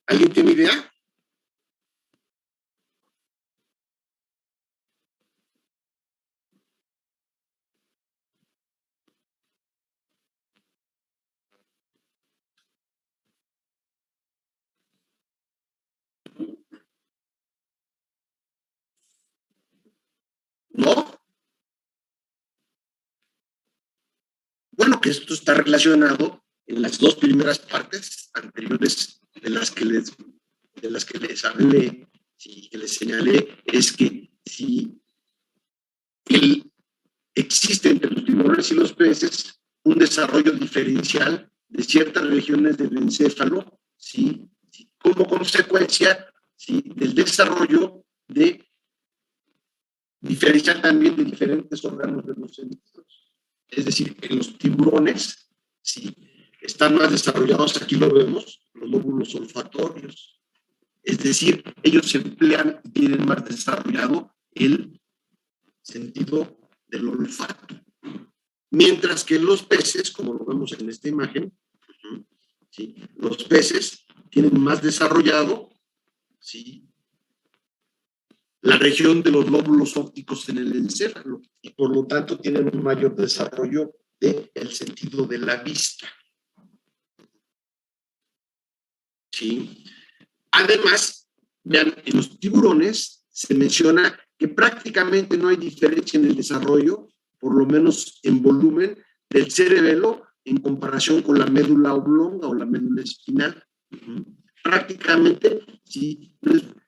¿Alguien tiene idea? ¿No? Bueno, que esto está relacionado en las dos primeras partes anteriores de las que les hablé, sí, que les señalé, es que si el, existe entre los tiburones y los peces un desarrollo diferencial de ciertas regiones del encéfalo, ¿sí? Como consecuencia, ¿sí?, del desarrollo de diferencial también de diferentes órganos de los sentidos. Es decir, que los tiburones, sí, están más desarrollados, aquí lo vemos, los lóbulos olfatorios. Es decir, ellos emplean y tienen más desarrollado el sentido del olfato. Mientras que los peces, como lo vemos en esta imagen, ¿sí?, los peces tienen más desarrollado, ¿sí?, la región de los lóbulos ópticos en el encéfalo y por lo tanto tienen un mayor desarrollo del sentido de la vista. ¿Sí? Además, vean, en los tiburones se menciona que prácticamente no hay diferencia en el desarrollo, por lo menos en volumen, del cerebelo en comparación con la médula oblonga o la médula espinal. Prácticamente, sí,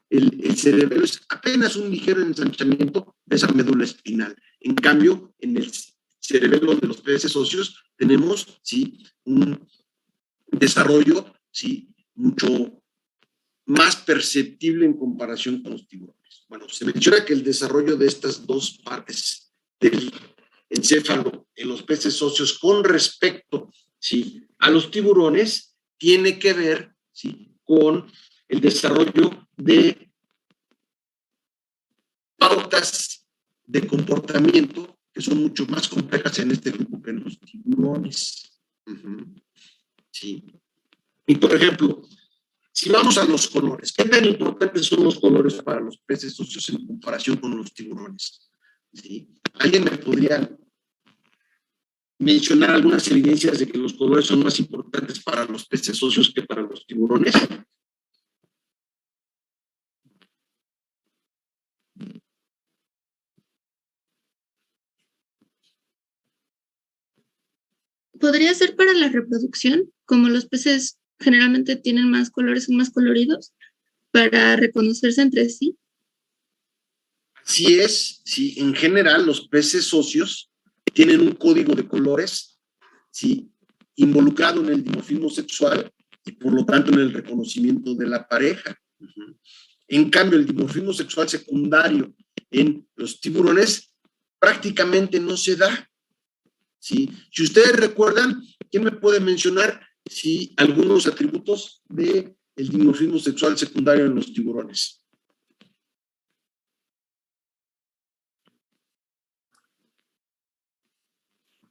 el cerebelo es apenas un ligero ensanchamiento de esa médula espinal. En cambio, en el cerebelo de los peces óseos tenemos, sí, un desarrollo, sí, mucho más perceptible en comparación con los tiburones. Bueno, se menciona que el desarrollo de estas dos partes del encéfalo en los peces óseos con respecto, ¿sí?, a los tiburones tiene que ver, ¿sí?, con el desarrollo de pautas de comportamiento que son mucho más complejas en este grupo que en los tiburones. Sí. Y por ejemplo, si vamos a los colores, ¿qué tan importantes son los colores para los peces óseos en comparación con los tiburones? ¿Sí? ¿Alguien me podría mencionar algunas evidencias de que los colores son más importantes para los peces óseos que para los tiburones? ¿Podría ser para la reproducción? Como los peces generalmente tienen más colores, son más coloridos, para reconocerse entre sí. Así es, sí, en general los peces óseos tienen un código de colores, sí, involucrado en el dimorfismo sexual y por lo tanto en el reconocimiento de la pareja. En cambio, el dimorfismo sexual secundario en los tiburones prácticamente no se da. ¿Sí? Si ustedes recuerdan, ¿quién me puede mencionar si algunos atributos del dimorfismo sexual secundario en los tiburones?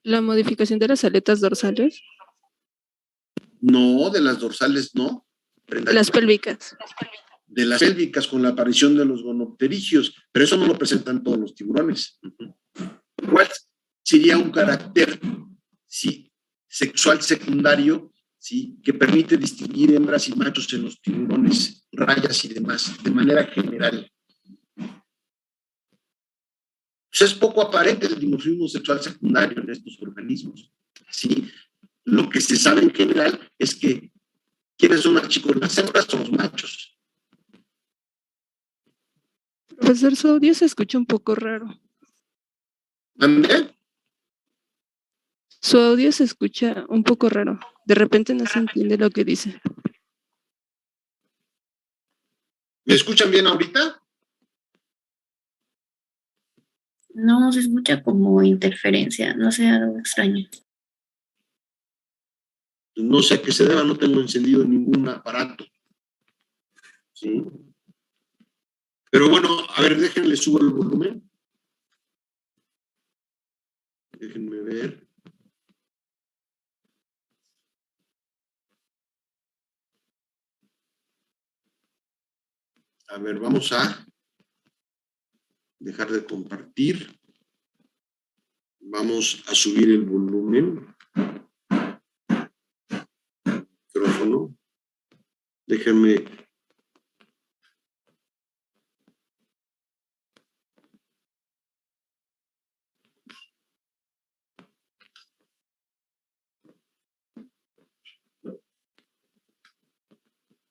La modificación de las aletas dorsales. No, de las dorsales no. De las pélvicas. De las pélvicas con la aparición de los gonopterigios, pero eso no lo presentan todos los tiburones. ¿Cuál sería un carácter, sí, sexual secundario, sí, que permite distinguir hembras y machos en los tiburones, rayas y demás, de manera general? Pues es poco aparente el dimorfismo sexual secundario en estos organismos. ¿Sí? Lo que se sabe en general es que quiénes son más chicos, las hembras o los machos. Profesor, su audio se escucha un poco raro. ¿Dónde? Su audio se escucha un poco raro. De repente no se entiende lo que dice. ¿Me escuchan bien ahorita? No, se escucha como interferencia, no sé, algo extraño. No sé a qué se deba, no tengo encendido ningún aparato. ¿Sí? Pero bueno, a ver, déjenle subo el volumen. Déjenme ver. A ver, vamos a dejar de compartir. Vamos a subir el volumen. Micrófono. Déjenme.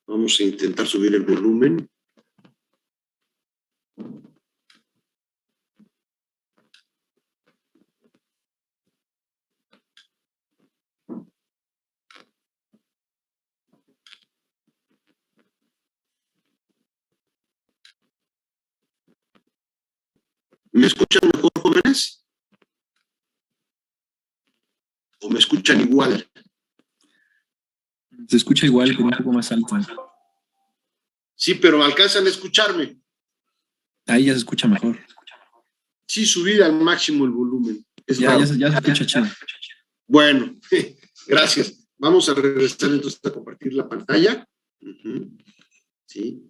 Vamos a intentar subir el volumen. ¿Me escuchan mejor, jóvenes? ¿O me escuchan igual? Se escucha igual, pero un poco más alto. Sí, pero alcanzan a escucharme. Ahí ya se escucha mejor. Sí, subir al máximo el volumen. Ya se escucha chido. Bueno, gracias. Vamos a regresar entonces a compartir la pantalla. Sí.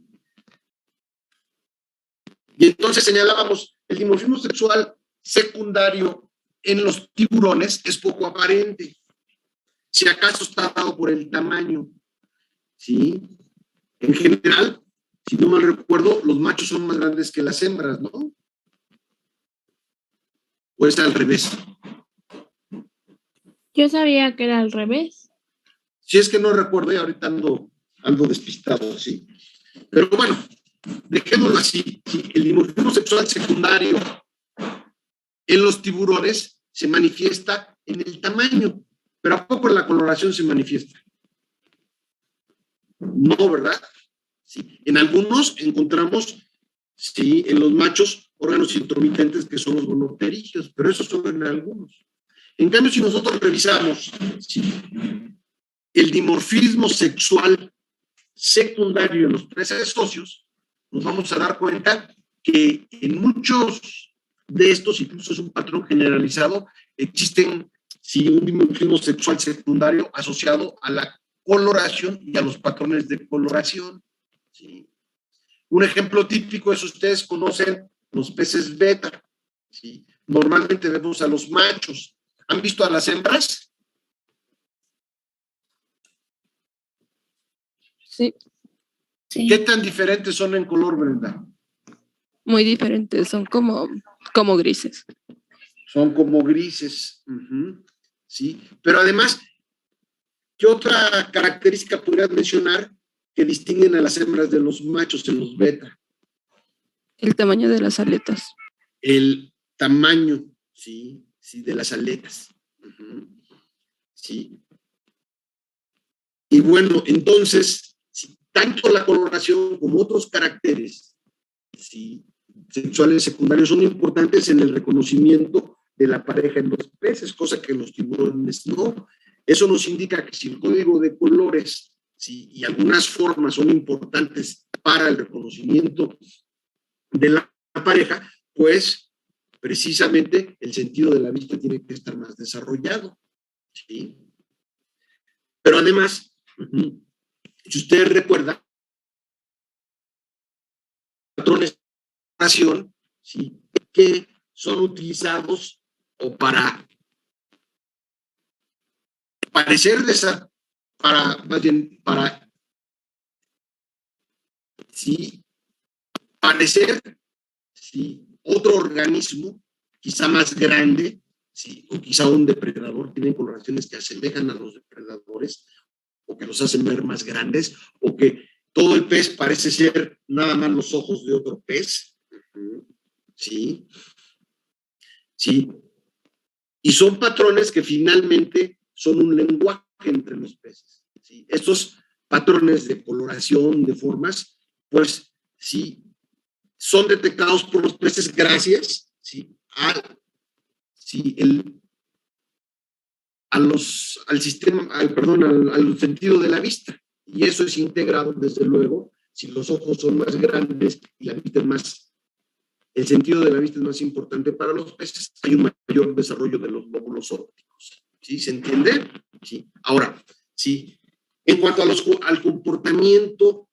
Y entonces señalábamos, el dimorfismo sexual secundario en los tiburones es poco aparente. Si acaso está dado por el tamaño. ¿Sí? En general, si no mal recuerdo, los machos son más grandes que las hembras, ¿no? ¿O es al revés? Yo sabía que era al revés. Si es que no recuerdo, y ahorita ando despistado, ¿sí? Pero bueno, dejémoslo así. ¿Sí? El dimorfismo sexual secundario en los tiburones se manifiesta en el tamaño, pero ¿a poco en la coloración se manifiesta? No, ¿verdad? Sí. En algunos encontramos, sí, en los machos, órganos intermitentes que son los gonopterígeos, pero esos son en algunos. En cambio, si nosotros revisamos, sí, el dimorfismo sexual secundario en los peces socios, nos vamos a dar cuenta que en muchos de estos, incluso es un patrón generalizado, existen sí, un dimorfismo sexual secundario asociado a la coloración y a los patrones de coloración. ¿Sí? Un ejemplo típico es, ustedes conocen los peces beta. ¿Sí? Normalmente vemos a los machos. ¿Han visto a las hembras? Sí, Sí. ¿Qué tan diferentes son en color, Brenda? muy diferentes, son como grises. Son como grises. Sí, pero además, ¿qué otra característica podrías mencionar que distinguen a las hembras de los machos en los beta? El tamaño de las aletas. El tamaño, sí, sí, de las aletas. Sí. Y bueno, entonces, si tanto la coloración como otros caracteres, sí, sexuales secundarios son importantes en el reconocimiento de la pareja en los peces, cosa que en los tiburones no. Eso nos indica que si el código de colores, sí, y algunas formas son importantes para el reconocimiento de la pareja, pues precisamente el sentido de la vista tiene que estar más desarrollado. ¿Sí? Pero además, si ustedes recuerdan, patrones de información, ¿sí? Que son utilizados o para parecer de esa, más bien, para ¿sí? Parecer ¿sí? Otro organismo, quizá más grande, ¿sí? O quizá un depredador, tienen coloraciones que asemejan a los depredadores, o que los hacen ver más grandes, o que todo el pez parece ser nada más los ojos de otro pez. ¿Sí? ¿Sí? Y son patrones que finalmente son un lenguaje entre los peces. ¿Sí? Estos patrones de coloración, de formas, pues sí, son detectados por los peces gracias, ¿sí? Al sistema, al sentido de la vista. Y eso es integrado, desde luego, si los ojos son más grandes y la vista es más, el sentido de la vista es más importante para los peces, hay un mayor desarrollo de los lóbulos ópticos. ¿Sí? ¿Se entiende? Sí. Ahora, sí. En cuanto al comportamiento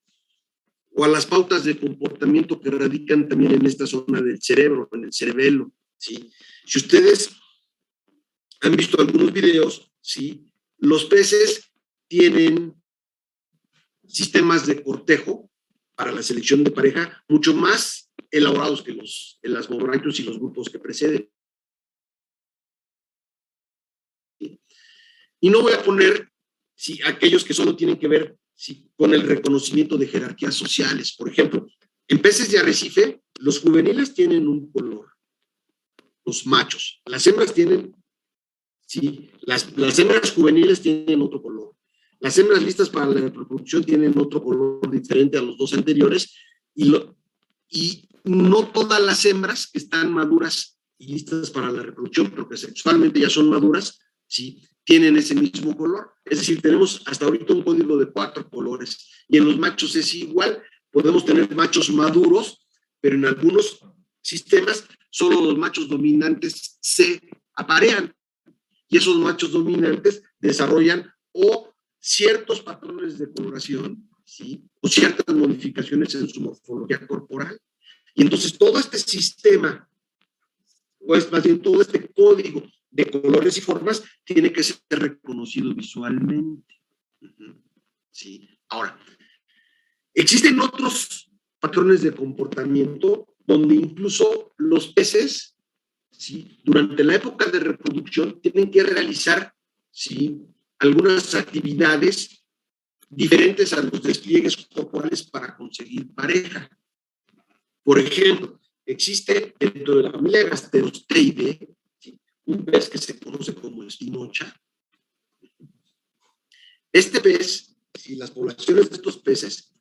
o a las pautas de comportamiento que radican también en esta zona del cerebro, en el cerebelo, ¿sí? Si ustedes han visto algunos videos, ¿sí? Los peces tienen sistemas de cortejo para la selección de pareja mucho más elaborados que los elasmobranquios y los grupos que preceden. Y no voy a poner aquellos que solo tienen que ver con el reconocimiento de jerarquías sociales. Por ejemplo, en peces de arrecife, los juveniles tienen un color, los machos. Las hembras tienen, las hembras juveniles tienen otro color. Las hembras listas para la reproducción tienen otro color diferente a los dos anteriores y no todas las hembras que están maduras y listas para la reproducción, pero que sexualmente ya son maduras, tienen ese mismo color. Es decir, tenemos hasta ahorita un código de 4 colores. Y en los machos es igual. Podemos tener machos maduros, pero en algunos sistemas solo los machos dominantes se aparean. Y esos machos dominantes desarrollan o ciertos patrones de coloración, o ciertas modificaciones en su morfología corporal. Y entonces todo este sistema, o es más bien todo este código de colores y formas, tiene que ser reconocido visualmente. Ahora, existen otros patrones de comportamiento donde incluso los peces, durante la época de reproducción, tienen que realizar, algunas actividades diferentes a los despliegues corporales para conseguir pareja. Por ejemplo, existe dentro de la familia Gasterosteidae un pez que se conoce como espinocha. Este pez, las poblaciones de estos peces,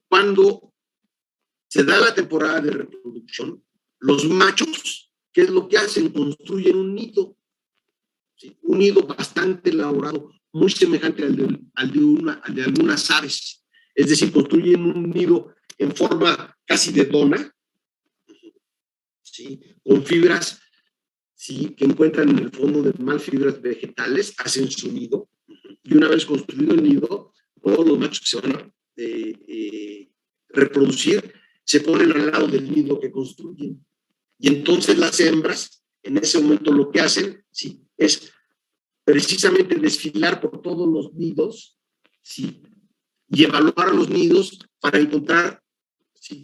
cuando se da la temporada de reproducción, los machos, ¿qué es lo que hacen? Construyen un nido, un nido bastante elaborado, muy semejante al de algunas aves. Es decir, construyen un nido en forma casi de dona, con fibras que encuentran en el fondo del mar, fibras vegetales, hacen su nido, y una vez construido el nido, todos los machos que se van a reproducir se ponen al lado del nido que construyen. Y entonces las hembras, en ese momento lo que hacen, es precisamente desfilar por todos los nidos, y evaluar a los nidos para encontrar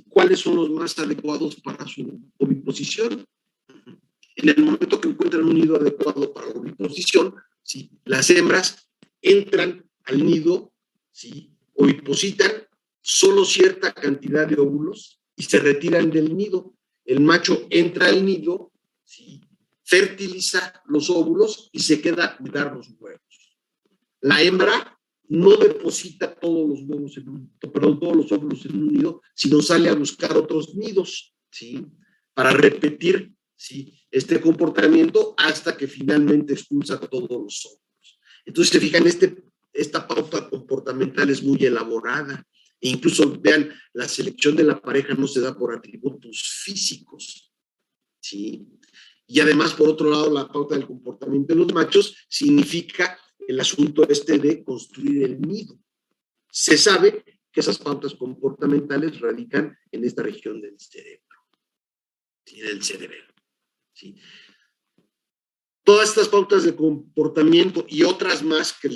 cuáles son los más adecuados para su oviposición. En el momento que encuentran un nido adecuado para la oviposición, las hembras entran al nido, ovipositan solo cierta cantidad de óvulos y se retiran del nido. El macho entra al nido, fertiliza los óvulos y se queda a cuidar los huevos. La hembra no deposita todos los óvulos en un nido, sino sale a buscar otros nidos, para repetir, este comportamiento hasta que finalmente expulsa todos los óvulos. Entonces, se fijan, esta pauta comportamental es muy elaborada. E incluso, vean, la selección de la pareja no se da por atributos físicos, Y además, por otro lado, la pauta del comportamiento de los machos significa el asunto de construir el nido. Se sabe que esas pautas comportamentales radican en esta región del cerebro, del cerebelo. Todas estas pautas de comportamiento y otras más que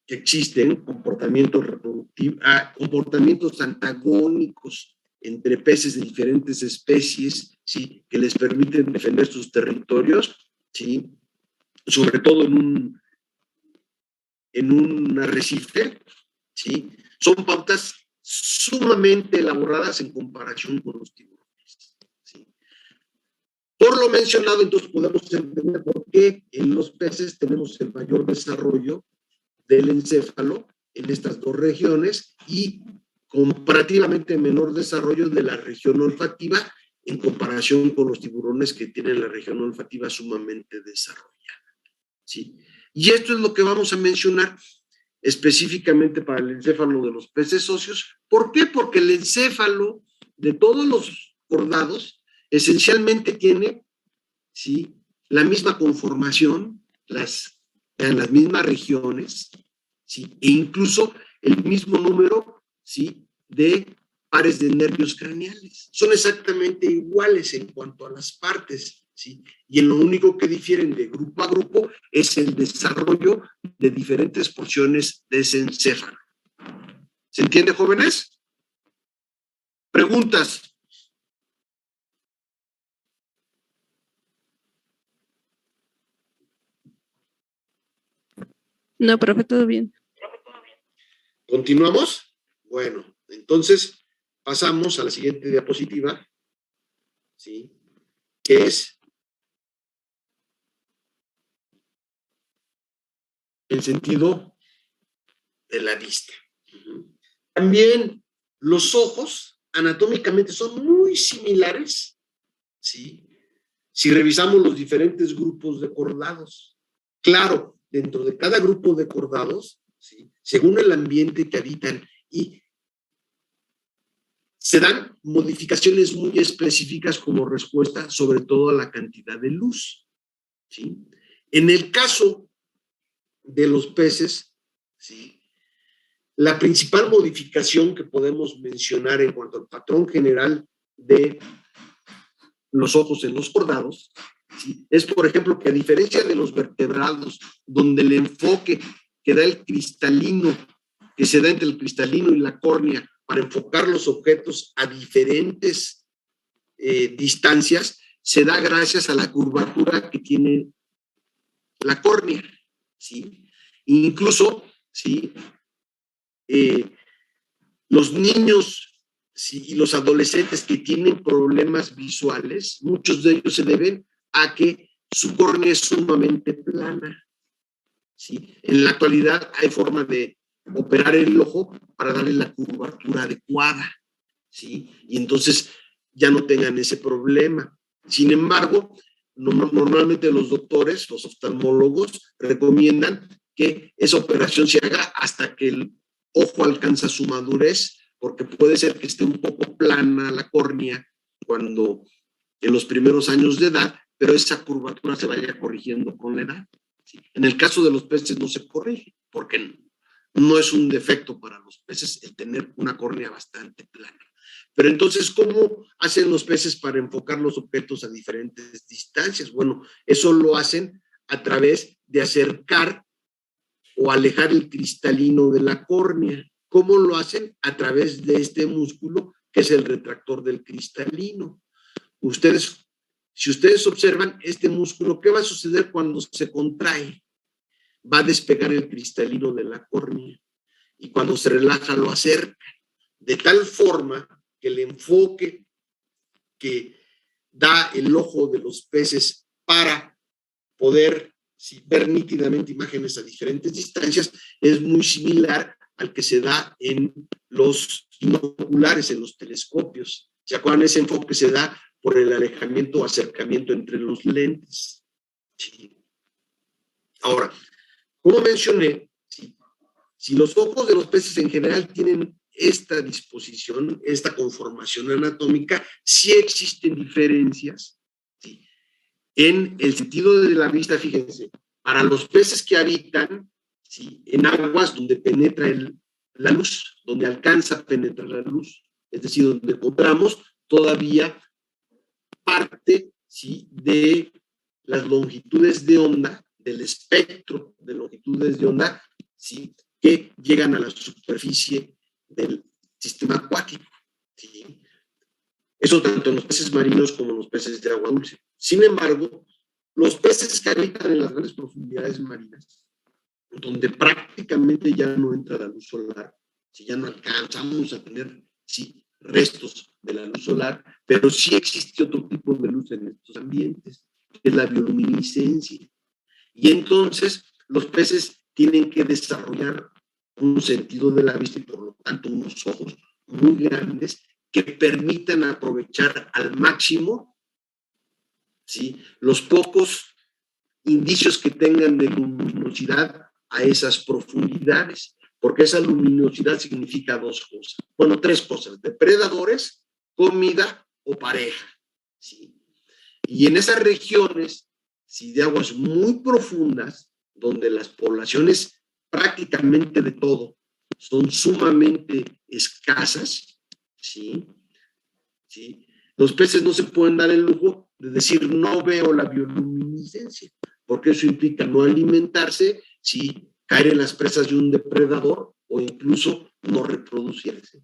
existen, comportamientos antagónicos entre peces de diferentes especies, que les permiten defender sus territorios, sobre todo en un arrecife, son pautas sumamente elaboradas en comparación con los tiburones. Por lo mencionado, entonces podemos entender por qué en los peces tenemos el mayor desarrollo del encéfalo en estas dos regiones y comparativamente menor desarrollo de la región olfativa en comparación con los tiburones que tienen la región olfativa sumamente desarrollada. Y esto es lo que vamos a mencionar específicamente para el encéfalo de los peces óseos. ¿Por qué? Porque el encéfalo de todos los cordados esencialmente tiene la misma conformación, las mismas regiones, e incluso el mismo número de pares de nervios craneales. Son exactamente iguales en cuanto a las partes, ¿sí? Y en lo único que difieren de grupo a grupo es el desarrollo de diferentes porciones de ese encéfalo. ¿Se entiende, jóvenes? ¿Preguntas? No, profe, todo bien. ¿Continuamos? Bueno, entonces pasamos a la siguiente diapositiva, ¿sí? Que es el sentido de la vista. También los ojos anatómicamente son muy similares, ¿sí? Si revisamos los diferentes grupos de cordados. Claro, dentro de cada grupo de cordados, ¿sí? Según el ambiente que habitan y se dan modificaciones muy específicas como respuesta sobre todo a la cantidad de luz, ¿sí? En el caso de los peces, ¿sí? La principal modificación que podemos mencionar en cuanto al patrón general de los ojos en los cordados, ¿sí? Es, por ejemplo, que a diferencia de los vertebrados, donde el enfoque que da el cristalino, que se da entre el cristalino y la córnea para enfocar los objetos a diferentes distancias, se da gracias a la curvatura que tiene la córnea, ¿sí? Incluso, ¿sí? Los niños, ¿sí? Y los adolescentes que tienen problemas visuales, muchos de ellos se deben a que su córnea es sumamente plana, ¿sí? En la actualidad hay forma de operar el ojo para darle la curvatura adecuada, ¿sí? Y entonces ya no tengan ese problema. Sin embargo, normalmente los doctores, los oftalmólogos, recomiendan que esa operación se haga hasta que el ojo alcanza su madurez, porque puede ser que esté un poco plana la córnea cuando en los primeros años de edad, pero esa curvatura se vaya corrigiendo con la edad, ¿sí? En el caso de los peces no se corrige, porque no es un defecto para los peces el tener una córnea bastante plana. Pero entonces, ¿cómo hacen los peces para enfocar los objetos a diferentes distancias? Bueno, eso lo hacen a través de acercar o alejar el cristalino de la córnea. ¿Cómo lo hacen? A través de este músculo que es el retractor del cristalino. Si ustedes observan este músculo, ¿qué va a suceder cuando se contrae? Va a despegar el cristalino de la córnea y cuando se relaja lo acerca, de tal forma que el enfoque que da el ojo de los peces para poder ver nítidamente imágenes a diferentes distancias es muy similar al que se da en los binoculares, en los telescopios. ¿Se acuerdan? Ese enfoque se da por el alejamiento o acercamiento entre los lentes. Sí. Ahora, como mencioné, si los ojos de los peces en general tienen esta disposición, esta conformación anatómica, sí existen diferencias, ¿sí? En el sentido de la vista, fíjense, para los peces que habitan, ¿sí? En aguas donde penetra la luz, donde alcanza a penetrar la luz, es decir, donde encontramos todavía parte, ¿sí? De las longitudes de onda, del espectro de longitudes de onda, ¿sí? Que llegan a la superficie del sistema acuático, ¿sí? Eso tanto en los peces marinos como en los peces de agua dulce. Sin embargo, los peces que habitan en las grandes profundidades marinas, donde prácticamente ya no entra la luz solar, si ya no alcanzamos a tener, sí, restos de la luz solar, pero sí existe otro tipo de luz en estos ambientes, que es la bioluminiscencia. Y entonces los peces tienen que desarrollar un sentido de la vista y por lo tanto unos ojos muy grandes que permitan aprovechar al máximo, ¿sí? Los pocos indicios que tengan de luminosidad a esas profundidades, porque esa luminosidad significa dos cosas, bueno, tres cosas: depredadores, comida o pareja, ¿sí? Y en esas regiones, ¿sí? De aguas muy profundas, donde las poblaciones prácticamente de todo son sumamente escasas, ¿sí? ¿sí? ¿Sí? Los peces no se pueden dar el lujo de decir no veo la bioluminiscencia, porque eso implica no alimentarse, ¿sí? Caer en las presas de un depredador o incluso no reproducirse.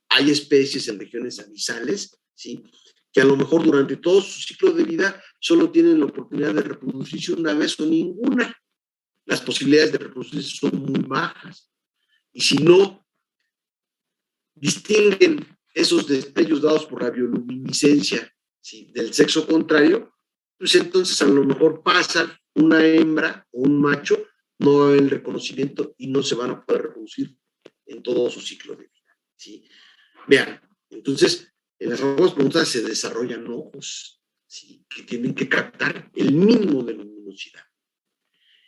Hay especies en regiones abisales, ¿sí? Que a lo mejor durante todo su ciclo de vida solo tienen la oportunidad de reproducirse una vez o ninguna. Las posibilidades de reproducirse son muy bajas. Y si no distinguen esos destellos dados por la bioluminiscencia, ¿sí? Del sexo contrario, pues entonces a lo mejor pasa una hembra o un macho, no va a haber el reconocimiento y no se van a poder reproducir en todo su ciclo de vida, ¿sí? Vean, entonces en las ramas profundas se desarrollan ojos, ¿sí? Que tienen que captar el mínimo de luminosidad.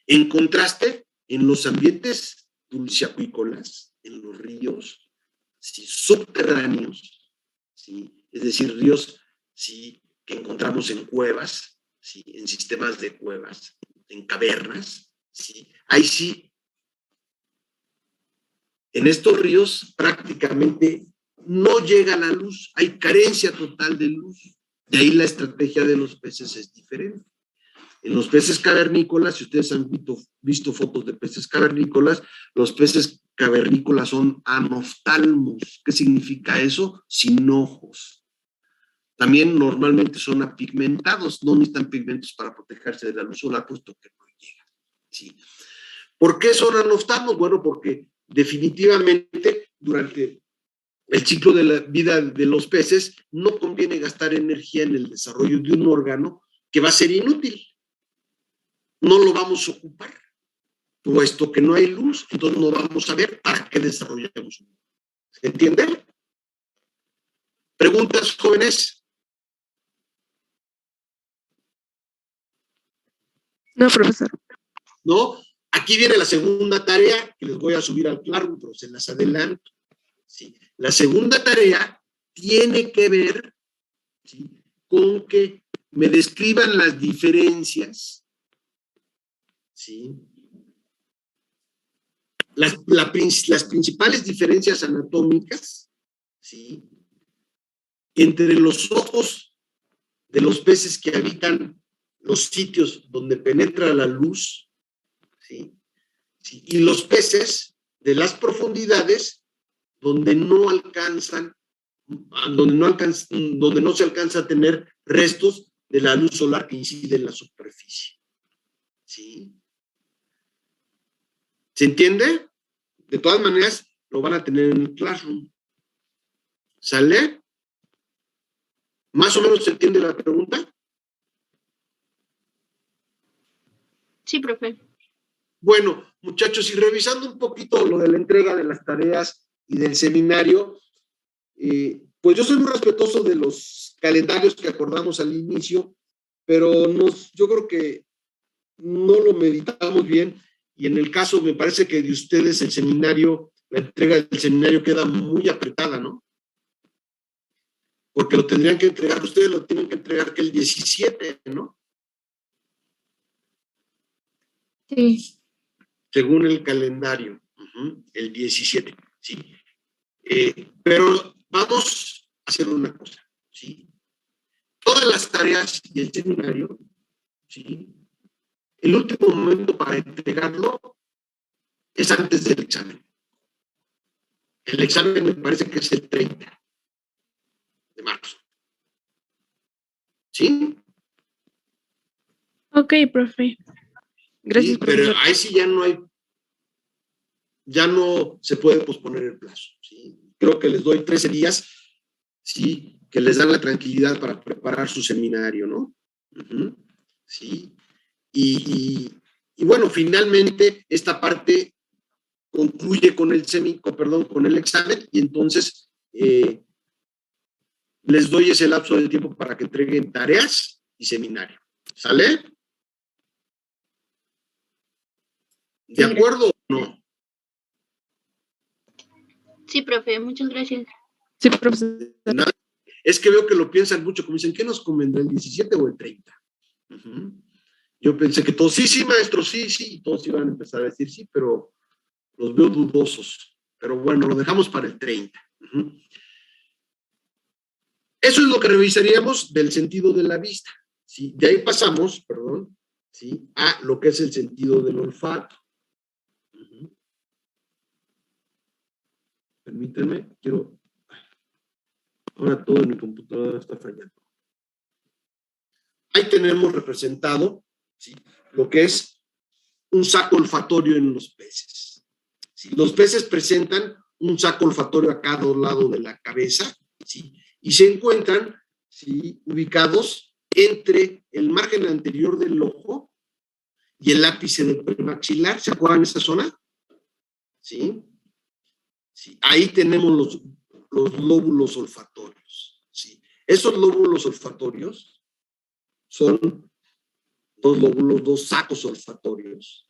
En contraste, en los ambientes dulceacuícolas, en los ríos, ¿sí? Subterráneos, ¿sí? Es decir, ríos, ¿sí? Que encontramos en cuevas, ¿sí? En sistemas de cuevas, en cavernas, ¿sí? Ahí sí, en estos ríos prácticamente no llega la luz, hay carencia total de luz. De ahí la estrategia de los peces es diferente. En los peces cavernícolas, si ustedes han visto fotos de peces cavernícolas, los peces cavernícolas son anoftalmos. ¿Qué significa eso? Sin ojos. También normalmente son apigmentados, no necesitan pigmentos para protegerse de la luz solar, puesto que no llega. ¿Sí? ¿Por qué son anoftalmos? Bueno, porque definitivamente durante el ciclo de la vida de los peces no conviene gastar energía en el desarrollo de un órgano que va a ser inútil. No lo vamos a ocupar, puesto que no hay luz, entonces no vamos a ver para qué desarrollamos. ¿Se entiende? ¿Preguntas, jóvenes? No, profesor. ¿No? Aquí viene la segunda tarea que les voy a subir al Classroom, pero se las adelanto. ¿Sí? La segunda tarea tiene que ver, ¿sí? Con que me describan las diferencias, ¿sí? Las principales diferencias anatómicas, ¿sí? Entre los ojos de los peces que habitan los sitios donde penetra la luz, ¿sí? ¿Sí? Y los peces de las profundidades donde no alcanzan, donde no se alcanza a tener restos de la luz solar que incide en la superficie. ¿Sí? ¿Se entiende? De todas maneras, lo van a tener en el Classroom. ¿Sale? ¿Más o menos se entiende la pregunta? Sí, profe. Bueno, muchachos, y revisando un poquito lo de la entrega de las tareas y del seminario, pues yo soy muy respetuoso de los calendarios que acordamos al inicio, pero yo creo que no lo meditamos bien, y en el caso me parece que de ustedes el seminario, la entrega del seminario queda muy apretada, ¿no? Porque lo tendrían que entregar, ustedes lo tienen que entregar que el 17, ¿no? Sí. Según el calendario, el 17, ¿sí? Pero vamos a hacer una cosa, ¿sí? Todas las tareas y el seminario, ¿sí? El último momento para entregarlo es antes del examen. El examen me parece que es el 30 de marzo. ¿Sí? Ok, profe. Gracias, Sí, pero profesor. ahí sí ya no se puede posponer el plazo. ¿Sí? Creo que les doy 13 días, ¿sí? Que les dan la tranquilidad para preparar su seminario, ¿no? Sí. Y bueno, finalmente esta parte concluye con con el examen, y entonces les doy ese lapso de tiempo para que entreguen tareas y seminario. ¿Sale? ¿De acuerdo o no? Sí, profe, muchas gracias. Sí, profesor. Nada. Es que veo que lo piensan mucho, como dicen, ¿qué nos convendrá, el 17 o el 30? Yo pensé que todos, sí, maestro, sí, y todos iban a empezar a decir sí, pero los veo dudosos. Pero bueno, lo dejamos para el 30. Eso es lo que revisaríamos del sentido de la vista. ¿Sí? De ahí pasamos, ¿sí? A lo que es el sentido del olfato. Permítanme, ahora todo en mi computadora está fallando. Ahí tenemos representado, ¿sí?, lo que es un saco olfatorio en los peces. ¿Sí? Los peces presentan un saco olfatorio a cada lado de la cabeza, ¿sí?, y se encuentran, ¿sí?, ubicados entre el margen anterior del ojo y el ápice del premaxilar. ¿Se acuerdan de esa zona? ¿Sí? Sí, ahí tenemos los lóbulos olfatorios. ¿Sí? Esos lóbulos olfatorios son dos sacos olfatorios.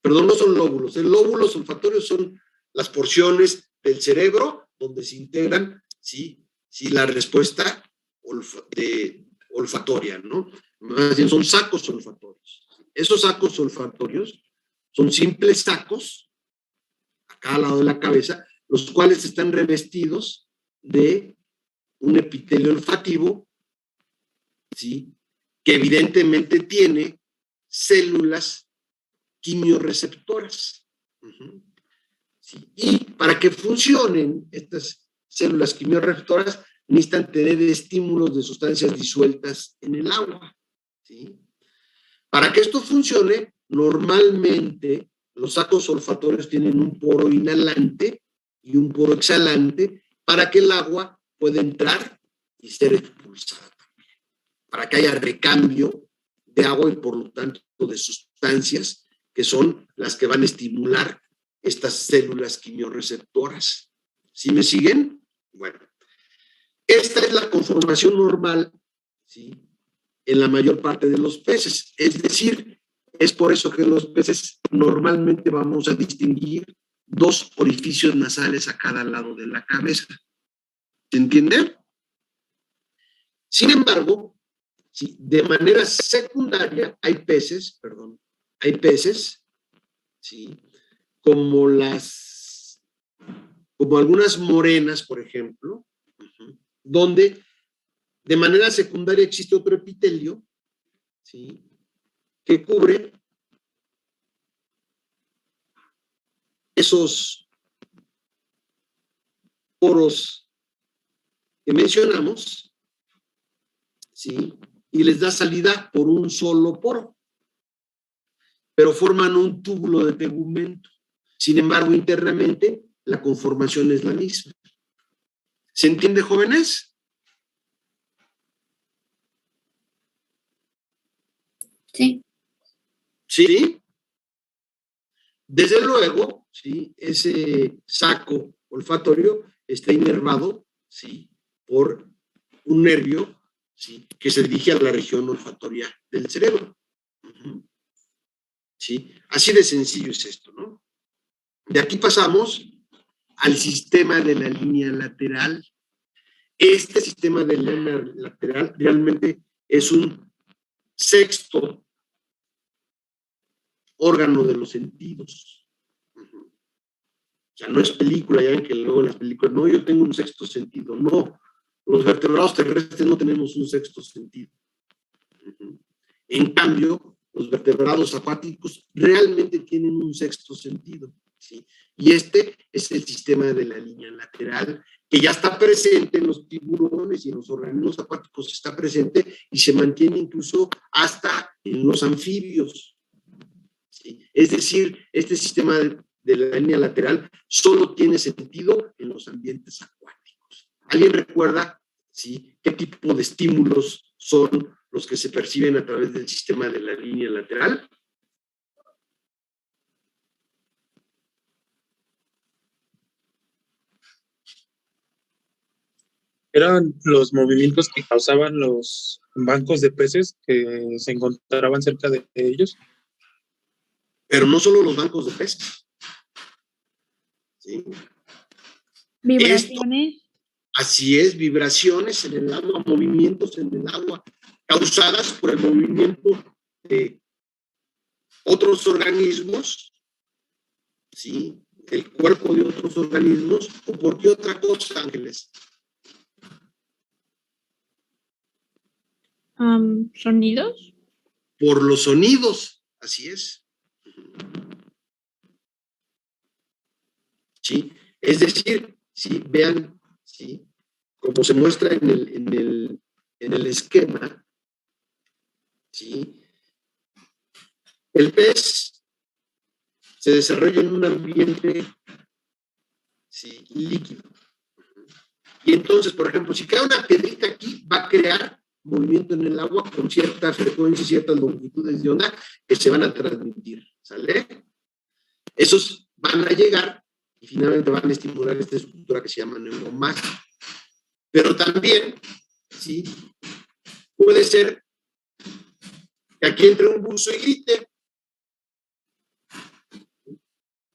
Perdón, no son lóbulos. Los lóbulos olfatorios son las porciones del cerebro donde se integran, ¿sí?, la respuesta olfatoria, ¿no? Más bien son sacos olfatorios. Esos sacos olfatorios son simples sacos a cada lado de la cabeza, los cuales están revestidos de un epitelio olfativo, ¿sí?, que evidentemente tiene células quimiorreceptoras. ¿Sí? Y para que funcionen estas células quimiorreceptoras necesitan tener estímulos de sustancias disueltas en el agua. ¿Sí? Para que esto funcione, normalmente los sacos olfatorios tienen un poro inhalante y un poro exhalante para que el agua pueda entrar y ser expulsada también, para que haya recambio de agua y por lo tanto de sustancias que son las que van a estimular estas células quimiorreceptoras. ¿Sí me siguen? Bueno, esta es la conformación normal, ¿sí?, en la mayor parte de los peces. Es decir, es por eso que en los peces normalmente vamos a distinguir dos orificios nasales a cada lado de la cabeza. ¿Se entiende? Sin embargo, ¿sí?, de manera secundaria hay peces, ¿sí?, como algunas morenas, por ejemplo, donde de manera secundaria existe otro epitelio, ¿sí?, que cubre esos poros que mencionamos, ¿sí?, y les da salida por un solo poro, pero forman un túbulo de tegumento. Sin embargo, internamente la conformación es la misma. ¿Se entiende, jóvenes? Sí. ¿Sí? Desde luego, ¿sí?, ese saco olfatorio está inervado, ¿sí?, por un nervio, ¿sí?, que se dirige a la región olfatoria del cerebro. ¿Sí? Así de sencillo es esto, ¿no? De aquí pasamos al sistema de la línea lateral. Este sistema de la línea lateral realmente es un sexto órgano de los sentidos. O sea, no es película, ya ven que luego en las películas, no, yo tengo un sexto sentido. No, los vertebrados terrestres no tenemos un sexto sentido. En cambio, los vertebrados acuáticos realmente tienen un sexto sentido, ¿sí? Y este es el sistema de la línea lateral, que ya está presente en los tiburones y en los organismos acuáticos está presente y se mantiene incluso hasta en los anfibios. ¿Sí? Es decir, este sistema de la línea lateral solo tiene sentido en los ambientes acuáticos. ¿Alguien recuerda, ¿sí?, qué tipo de estímulos son los que se perciben a través del sistema de la línea lateral? Eran los movimientos que causaban los bancos de peces que se encontraban cerca de ellos. Pero no solo los bancos de peces. ¿Sí? Vibraciones. Así es, vibraciones en el agua, movimientos en el agua, causadas por el movimiento de otros organismos, ¿sí?, el cuerpo de otros organismos, o por qué otra cosa, Ángeles. ¿Sonidos? Por los sonidos, así es. ¿Sí? Es decir, ¿sí? Vean, ¿sí? Como se muestra en el esquema, ¿sí? El pez se desarrolla en un ambiente, ¿sí? Líquido. Y entonces, por ejemplo, si cae una piedrita aquí, va a crear movimiento en el agua con cierta frecuencia y ciertas longitudes de onda que se van a transmitir, ¿sale? Esos van a llegar y finalmente van a estimular esta estructura que se llama neuromasa. Pero también, ¿sí? Puede ser que aquí entre un buzo y grite.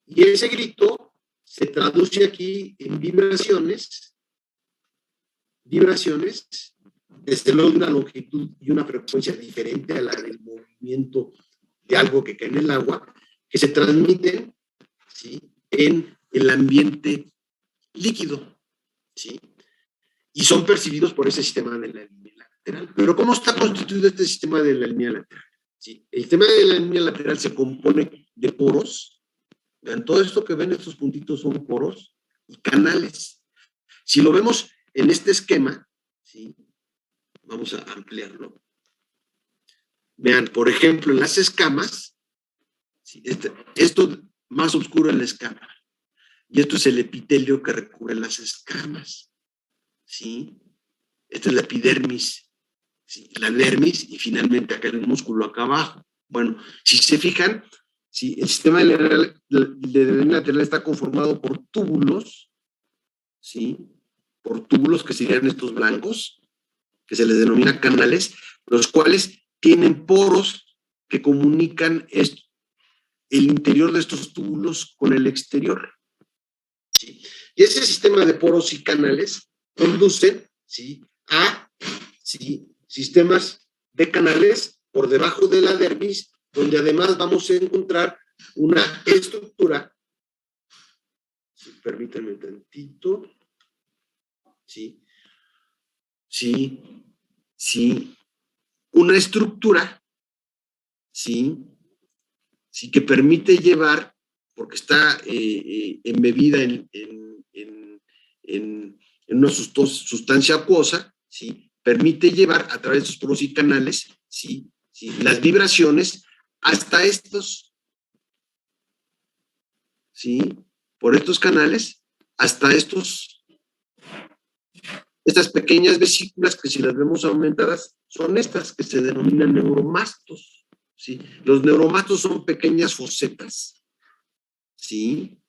Y ese grito se traduce aquí en vibraciones, desde luego de una longitud y una frecuencia diferente a la del movimiento de algo que cae en el agua, que se transmiten, ¿sí? En el ambiente líquido, ¿sí? Y son percibidos por ese sistema de la línea lateral. Pero ¿cómo está constituido este sistema de la línea lateral? ¿Sí? El sistema de la línea lateral se compone de poros. Vean, todo esto que ven, estos puntitos son poros y canales. Si lo vemos en este esquema, ¿sí? Vamos a ampliarlo. Vean, por ejemplo, en las escamas, ¿sí? Esto más oscuro es la escama. Y esto es el epitelio que recubre las escamas. ¿Sí? Esta es la epidermis, ¿sí? La dermis y finalmente acá el músculo acá abajo. Bueno, si se fijan, ¿sí? El sistema de la lateral está conformado por túbulos, ¿sí? Por túbulos que serían estos blancos, que se les denomina canales, los cuales tienen poros que comunican el interior de estos túbulos con el exterior. ¿Sí? Y ese sistema de poros y canales conducen, ¿sí? A, ¿sí? Sistemas de canales por debajo de la dermis, donde además vamos a encontrar una estructura, ¿sí? Permítanme tantito, ¿sí? Una estructura, ¿sí? Sí, que permite llevar, porque está embebida en una sustancia acuosa, ¿sí? Permite llevar a través de sus poros y canales, ¿sí? Las vibraciones hasta estos, ¿sí? Por estos canales, hasta estas pequeñas vesículas que si las vemos aumentadas, son estas que se denominan neuromastos, ¿sí? Los neuromastos son pequeñas fosetas, ¿sí?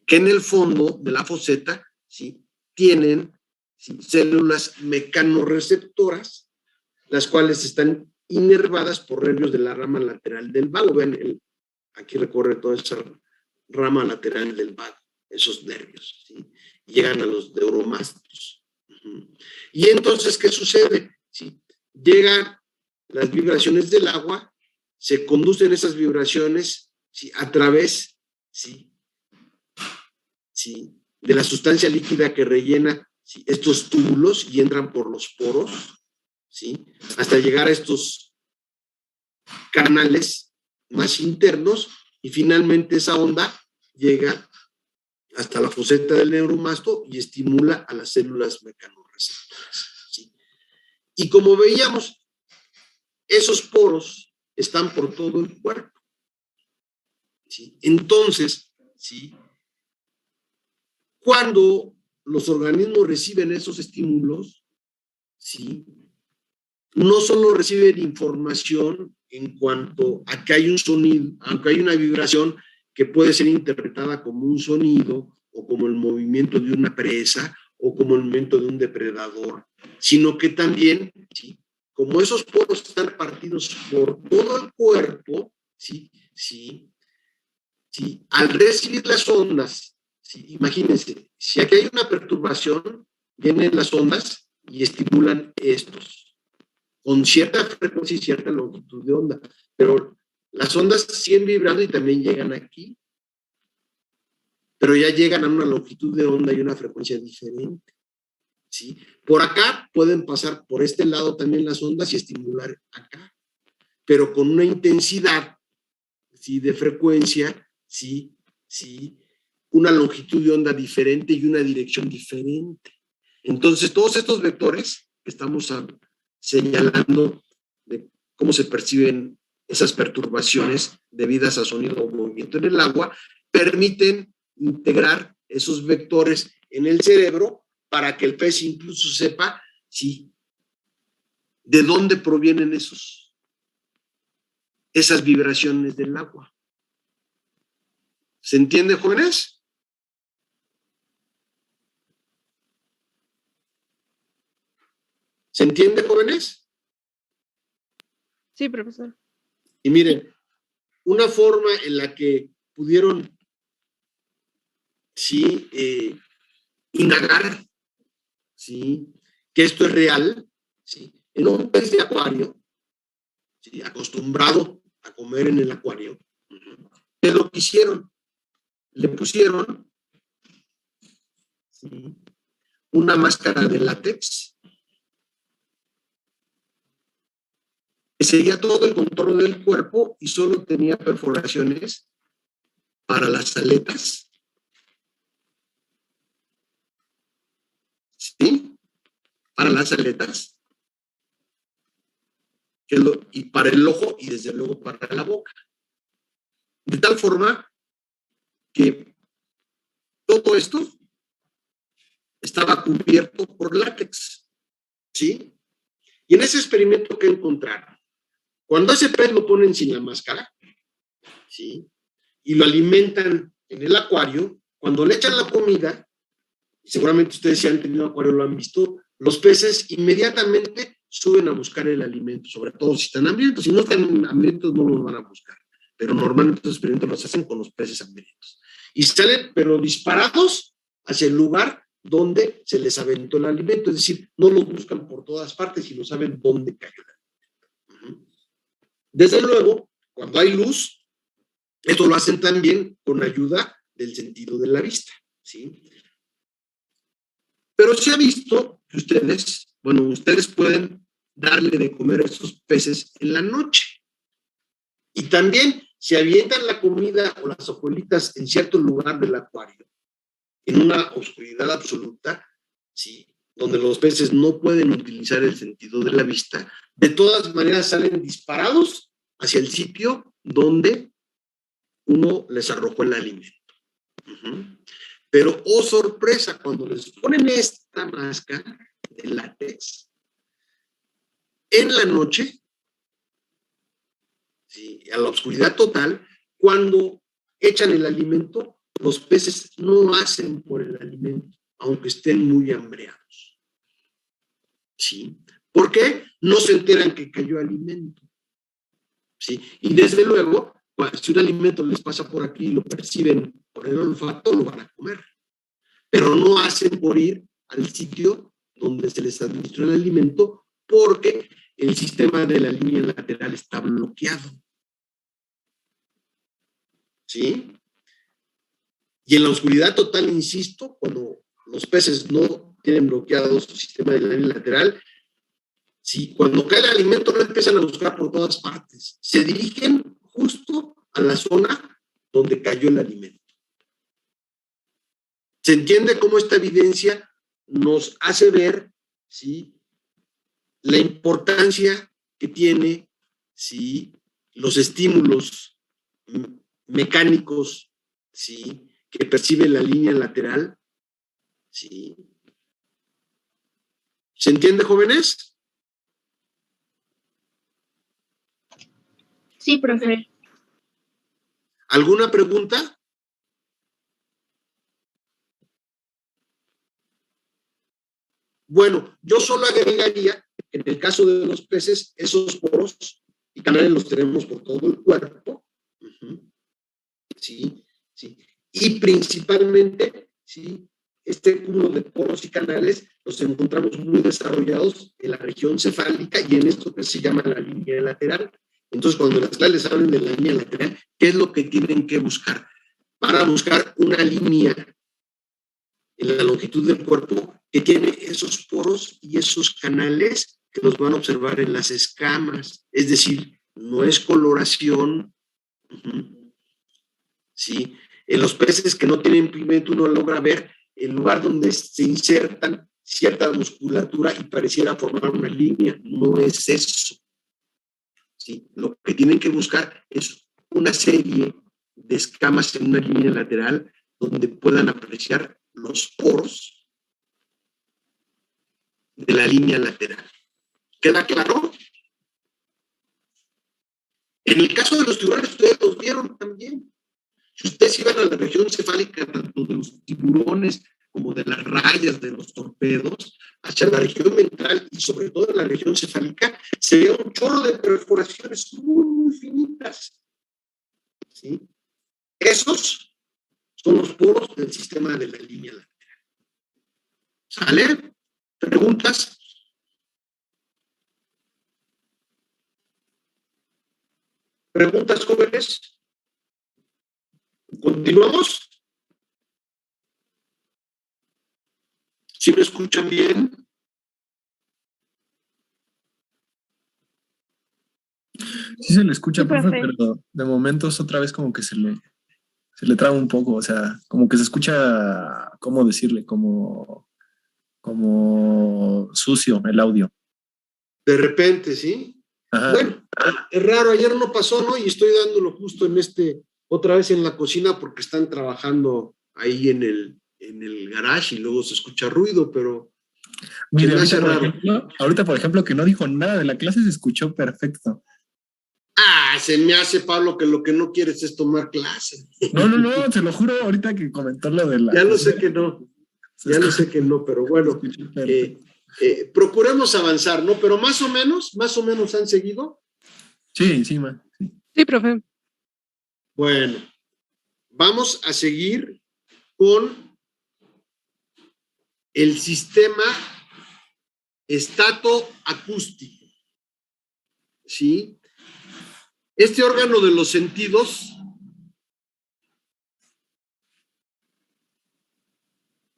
Que en el fondo de la foseta, ¿sí? Tienen, ¿sí? Células mecanorreceptoras, las cuales están inervadas por nervios de la rama lateral del vago. Ven, aquí recorre toda esa rama lateral del vago, esos nervios, ¿sí? Llegan a los neuromastos. Y entonces, ¿qué sucede? ¿Sí? Llegan las vibraciones del agua, se conducen esas vibraciones, ¿sí? A través, ¿sí? De la sustancia líquida que rellena, ¿sí? Estos túbulos y entran por los poros, ¿sí? Hasta llegar a estos canales más internos y finalmente esa onda llega hasta la foseta del neuromasto y estimula a las células mecanorreceptoras, ¿sí? Y como veíamos, esos poros están por todo el cuerpo, ¿sí? Entonces, ¿sí? Cuando los organismos reciben esos estímulos, ¿sí? No solo reciben información en cuanto a que hay un sonido, aunque hay una vibración que puede ser interpretada como un sonido o como el movimiento de una presa o como el movimiento de un depredador, sino que también, ¿sí? Como esos poros están repartidos por todo el cuerpo, ¿sí? Al recibir las ondas, ¿sí? Imagínense, si aquí hay una perturbación, vienen las ondas y estimulan estos con cierta frecuencia y cierta longitud de onda, pero las ondas siguen vibrando y también llegan aquí, pero ya llegan a una longitud de onda y una frecuencia diferente, ¿sí? Por acá pueden pasar por este lado también las ondas y estimular acá, pero con una intensidad, ¿sí? De frecuencia, ¿sí? ¿Sí? Una longitud de onda diferente y una dirección diferente. Entonces, todos estos vectores que estamos señalando de cómo se perciben esas perturbaciones debidas a sonido o movimiento en el agua, permiten integrar esos vectores en el cerebro para que el pez incluso sepa, sí, de dónde provienen esas vibraciones del agua. ¿Se entiende, jóvenes? ¿Se entiende, jóvenes? Sí, profesor. Y miren, una forma en la que pudieron, sí, indagar, sí, que esto es real, sí, en un pez de acuario, sí, acostumbrado a comer en el acuario, ¿qué es lo que hicieron? Le pusieron, sí, una máscara de látex que seguía todo el contorno del cuerpo y solo tenía perforaciones para las aletas, ¿sí? Para las aletas, y para el ojo y desde luego para la boca. De tal forma que todo esto estaba cubierto por látex, ¿sí? Y en ese experimento que encontraron, cuando ese pez lo ponen sin la máscara, ¿sí? Y lo alimentan en el acuario, cuando le echan la comida, seguramente ustedes si han tenido acuario lo han visto, los peces inmediatamente suben a buscar el alimento, sobre todo si están hambrientos. Si no están hambrientos no los van a buscar, pero normalmente los experimentos los hacen con los peces hambrientos. Y salen, pero disparados hacia el lugar donde se les aventó el alimento, es decir, no los buscan por todas partes, sino saben dónde cayó el alimento. Desde luego, cuando hay luz, esto lo hacen también con ayuda del sentido de la vista, ¿sí? Pero se ha visto que ustedes pueden darle de comer a estos peces en la noche. Y también se avientan la comida o las hojuelitas en cierto lugar del acuario, en una oscuridad absoluta, ¿sí? Donde los peces no pueden utilizar el sentido de la vista. De todas maneras salen disparados hacia el sitio donde uno les arrojó el alimento. Pero, oh sorpresa, cuando les ponen esta máscara de látex, en la noche, ¿sí? A la oscuridad total, cuando echan el alimento, los peces no hacen por el alimento, aunque estén muy hambreados. ¿Sí? ¿Por qué? No se enteran que cayó alimento. ¿Sí? Y desde luego, si un alimento les pasa por aquí y lo perciben por el olfato, lo van a comer. Pero no hacen por ir al sitio donde se les administró el alimento porque el sistema de la línea lateral está bloqueado. ¿Sí? Y en la oscuridad total, insisto, cuando los peces no tienen bloqueado su sistema de la línea lateral, ¿sí? Cuando cae el alimento no empiezan a buscar por todas partes. Se dirigen justo a la zona donde cayó el alimento. ¿Se entiende cómo esta evidencia nos hace ver, ¿sí? La importancia que tiene, ¿sí? Los estímulos mecánicos, ¿sí? Que percibe la línea lateral, ¿sí? ¿Se entiende, jóvenes? Sí, profe. ¿Alguna pregunta? Bueno, yo solo agregaría que en el caso de los peces, esos poros y canales los tenemos por todo el cuerpo. Sí, sí. Y principalmente, sí, este cúmulo de poros y canales los encontramos muy desarrollados en la región cefálica y en esto que se llama la línea lateral. Entonces, cuando las clases hablan de la línea lateral, ¿qué es lo que tienen que buscar? Para buscar una línea en la longitud del cuerpo que tiene esos poros y esos canales que los van a observar en las escamas. Es decir, no es coloración. ¿Sí? En los peces que no tienen pigmento uno logra ver el lugar donde se insertan cierta musculatura y pareciera formar una línea. No es eso. ¿Sí? Lo que tienen que buscar es una serie de escamas en una línea lateral donde puedan apreciar los poros de la línea lateral. ¿Queda claro? En el caso de los tiburones, ustedes los vieron también. Si ustedes iban a la región cefálica, tanto de los tiburones como de las rayas de los torpedos, hacia la región ventral y sobre todo en la región cefálica, se ve un chorro de perforaciones muy, muy finitas. ¿Sí? Esos son los poros del sistema de la línea lateral. ¿Sale? ¿Preguntas? ¿Preguntas, jóvenes? ¿Continuamos? ¿Sí me escuchan bien? Sí se le escucha, Sí, profe, profe. pero de momentos otra vez como que se le traba un poco, o sea, como que se escucha, ¿cómo decirle? Como sucio el audio. De repente, ¿sí? Ajá. Bueno, es raro, ayer no pasó, ¿no? Y estoy dándolo justo otra vez en la cocina porque están trabajando ahí en el garage y luego se escucha ruido, pero Mire, se me hace raro. ahorita, por ejemplo, que no dijo nada de la clase, se escuchó perfecto. Se me hace, Pablo, que lo que no quieres es tomar clase. No, te lo juro, ahorita que comentó lo de la... Ya lo sé que no, pero bueno, procuremos avanzar, ¿no? Pero más o menos han seguido. Sí, ma. Sí. Sí, profe. Bueno, vamos a seguir con el sistema estatoacústico, ¿sí? Este órgano de los sentidos,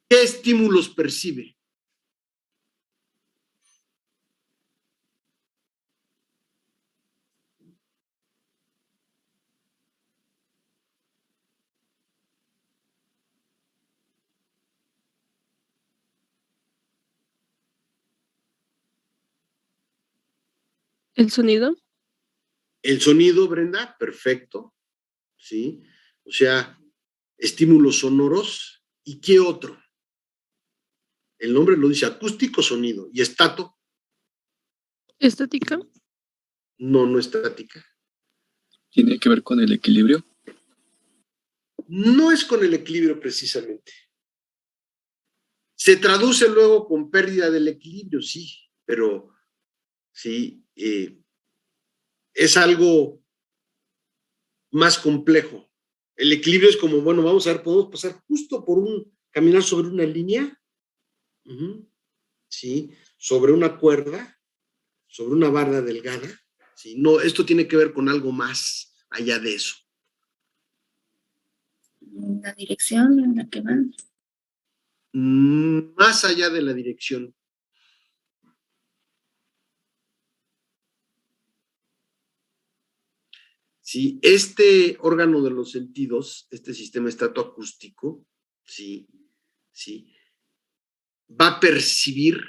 ¿qué estímulos percibe? ¿El sonido? El sonido, Brenda, perfecto, ¿sí? O sea, estímulos sonoros. ¿Y qué otro? El nombre lo dice, acústico, sonido. ¿Y estato? ¿Estática? No estática. ¿Tiene que ver con el equilibrio? No es con el equilibrio precisamente. Se traduce luego con pérdida del equilibrio, sí, pero sí, es algo más complejo. El equilibrio es como, bueno, vamos a ver, podemos pasar justo caminar sobre una línea, sí, sobre una cuerda, sobre una barda delgada, sí. No, esto tiene que ver con algo más allá de eso. La dirección en la que van. Más allá de la dirección. Sí, este órgano de los sentidos, este sistema estatoacústico, sí, va a percibir,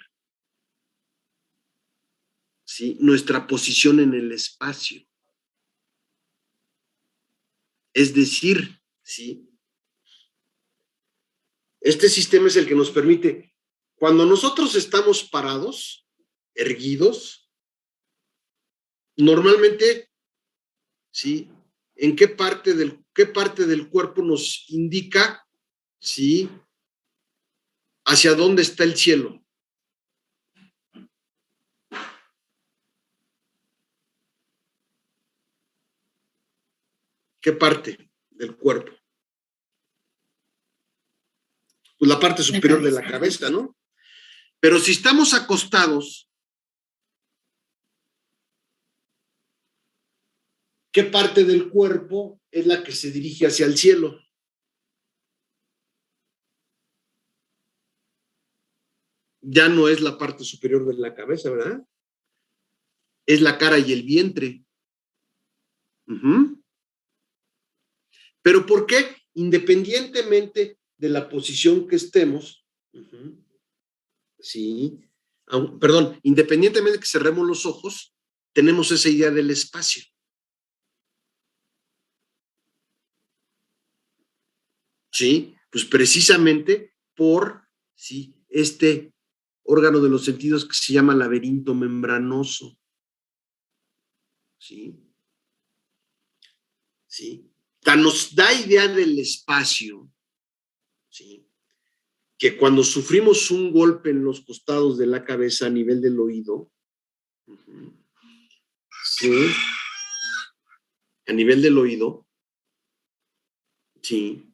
sí, nuestra posición en el espacio. Es decir, sí, este sistema es el que nos permite, cuando nosotros estamos parados, erguidos, normalmente, sí, ¿en qué parte del cuerpo nos indica, sí, hacia dónde está el cielo? ¿Qué parte del cuerpo? Pues la parte superior de la cabeza, ¿no? Pero si estamos acostados, ¿qué parte del cuerpo es la que se dirige hacia el cielo? ya no es la parte superior de la cabeza, ¿verdad? Es la cara y el vientre. ¿Pero por qué? Independientemente de la posición que estemos, sí, perdón, independientemente de que cerremos los ojos, tenemos esa idea del espacio. Sí, pues precisamente por, sí, este órgano de los sentidos que se llama laberinto membranoso. ¿Sí? ¿Sí? Nos da idea del espacio, ¿sí? Que cuando sufrimos un golpe en los costados de la cabeza a nivel del oído, ¿sí? A nivel del oído, ¿sí?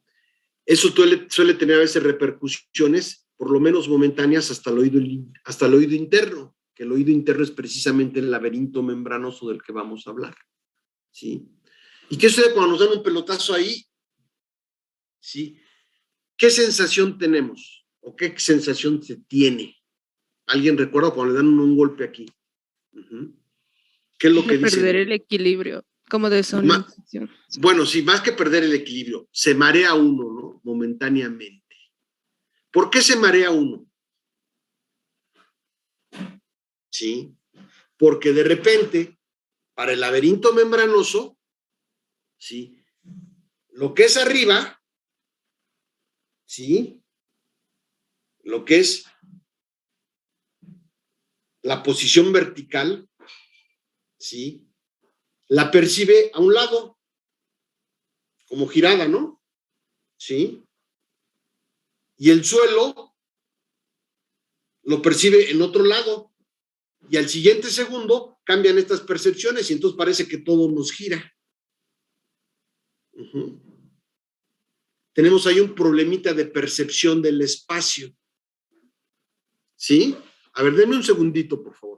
Eso suele tener a veces repercusiones, por lo menos momentáneas, hasta el oído interno, que el oído interno es precisamente el laberinto membranoso del que vamos a hablar, ¿sí? ¿Y qué sucede cuando nos dan un pelotazo ahí? ¿Sí? ¿Qué sensación tenemos? ¿O qué sensación se tiene? ¿Alguien recuerda cuando le dan un golpe aquí? ¿Qué es lo que dicen? Perder el equilibrio, como desorientación. Bueno, sí, más que perder el equilibrio, se marea uno, ¿no? Momentáneamente. ¿Por qué se marea uno? ¿Sí? Porque de repente, para el laberinto membranoso, ¿sí? Lo que es arriba, ¿sí? Lo que es la posición vertical, ¿sí? La percibe a un lado, como girada, ¿no? ¿Sí? Y el suelo lo percibe en otro lado. Y al siguiente segundo cambian estas percepciones y entonces parece que todo nos gira. Tenemos ahí un problemita de percepción del espacio. ¿Sí? A ver, denme un segundito, por favor.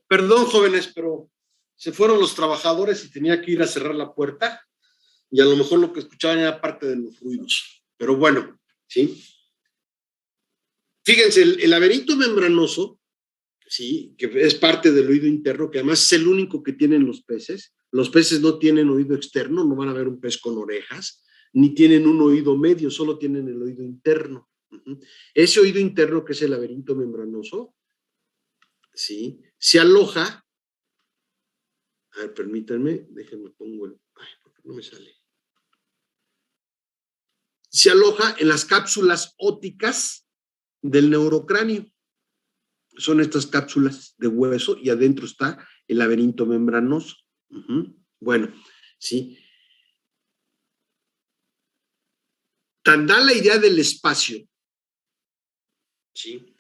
Perdón, jóvenes, pero se fueron los trabajadores y tenía que ir a cerrar la puerta y a lo mejor lo que escuchaban era parte de los ruidos. Pero bueno, ¿sí? Fíjense, el laberinto membranoso, ¿sí? Que es parte del oído interno, que además es el único que tienen los peces. Los peces no tienen oído externo, no van a ver un pez con orejas, ni tienen un oído medio, solo tienen el oído interno. Ese oído interno, que es el laberinto membranoso, ¿sí? Se aloja. A ver, permítanme, déjenme pongo el... Ay, ¿por qué no me sale? Se aloja en las cápsulas ópticas del neurocráneo. Son estas cápsulas de hueso y adentro está el laberinto membranoso. Bueno, ¿sí? Tan da la idea del espacio, ¿sí?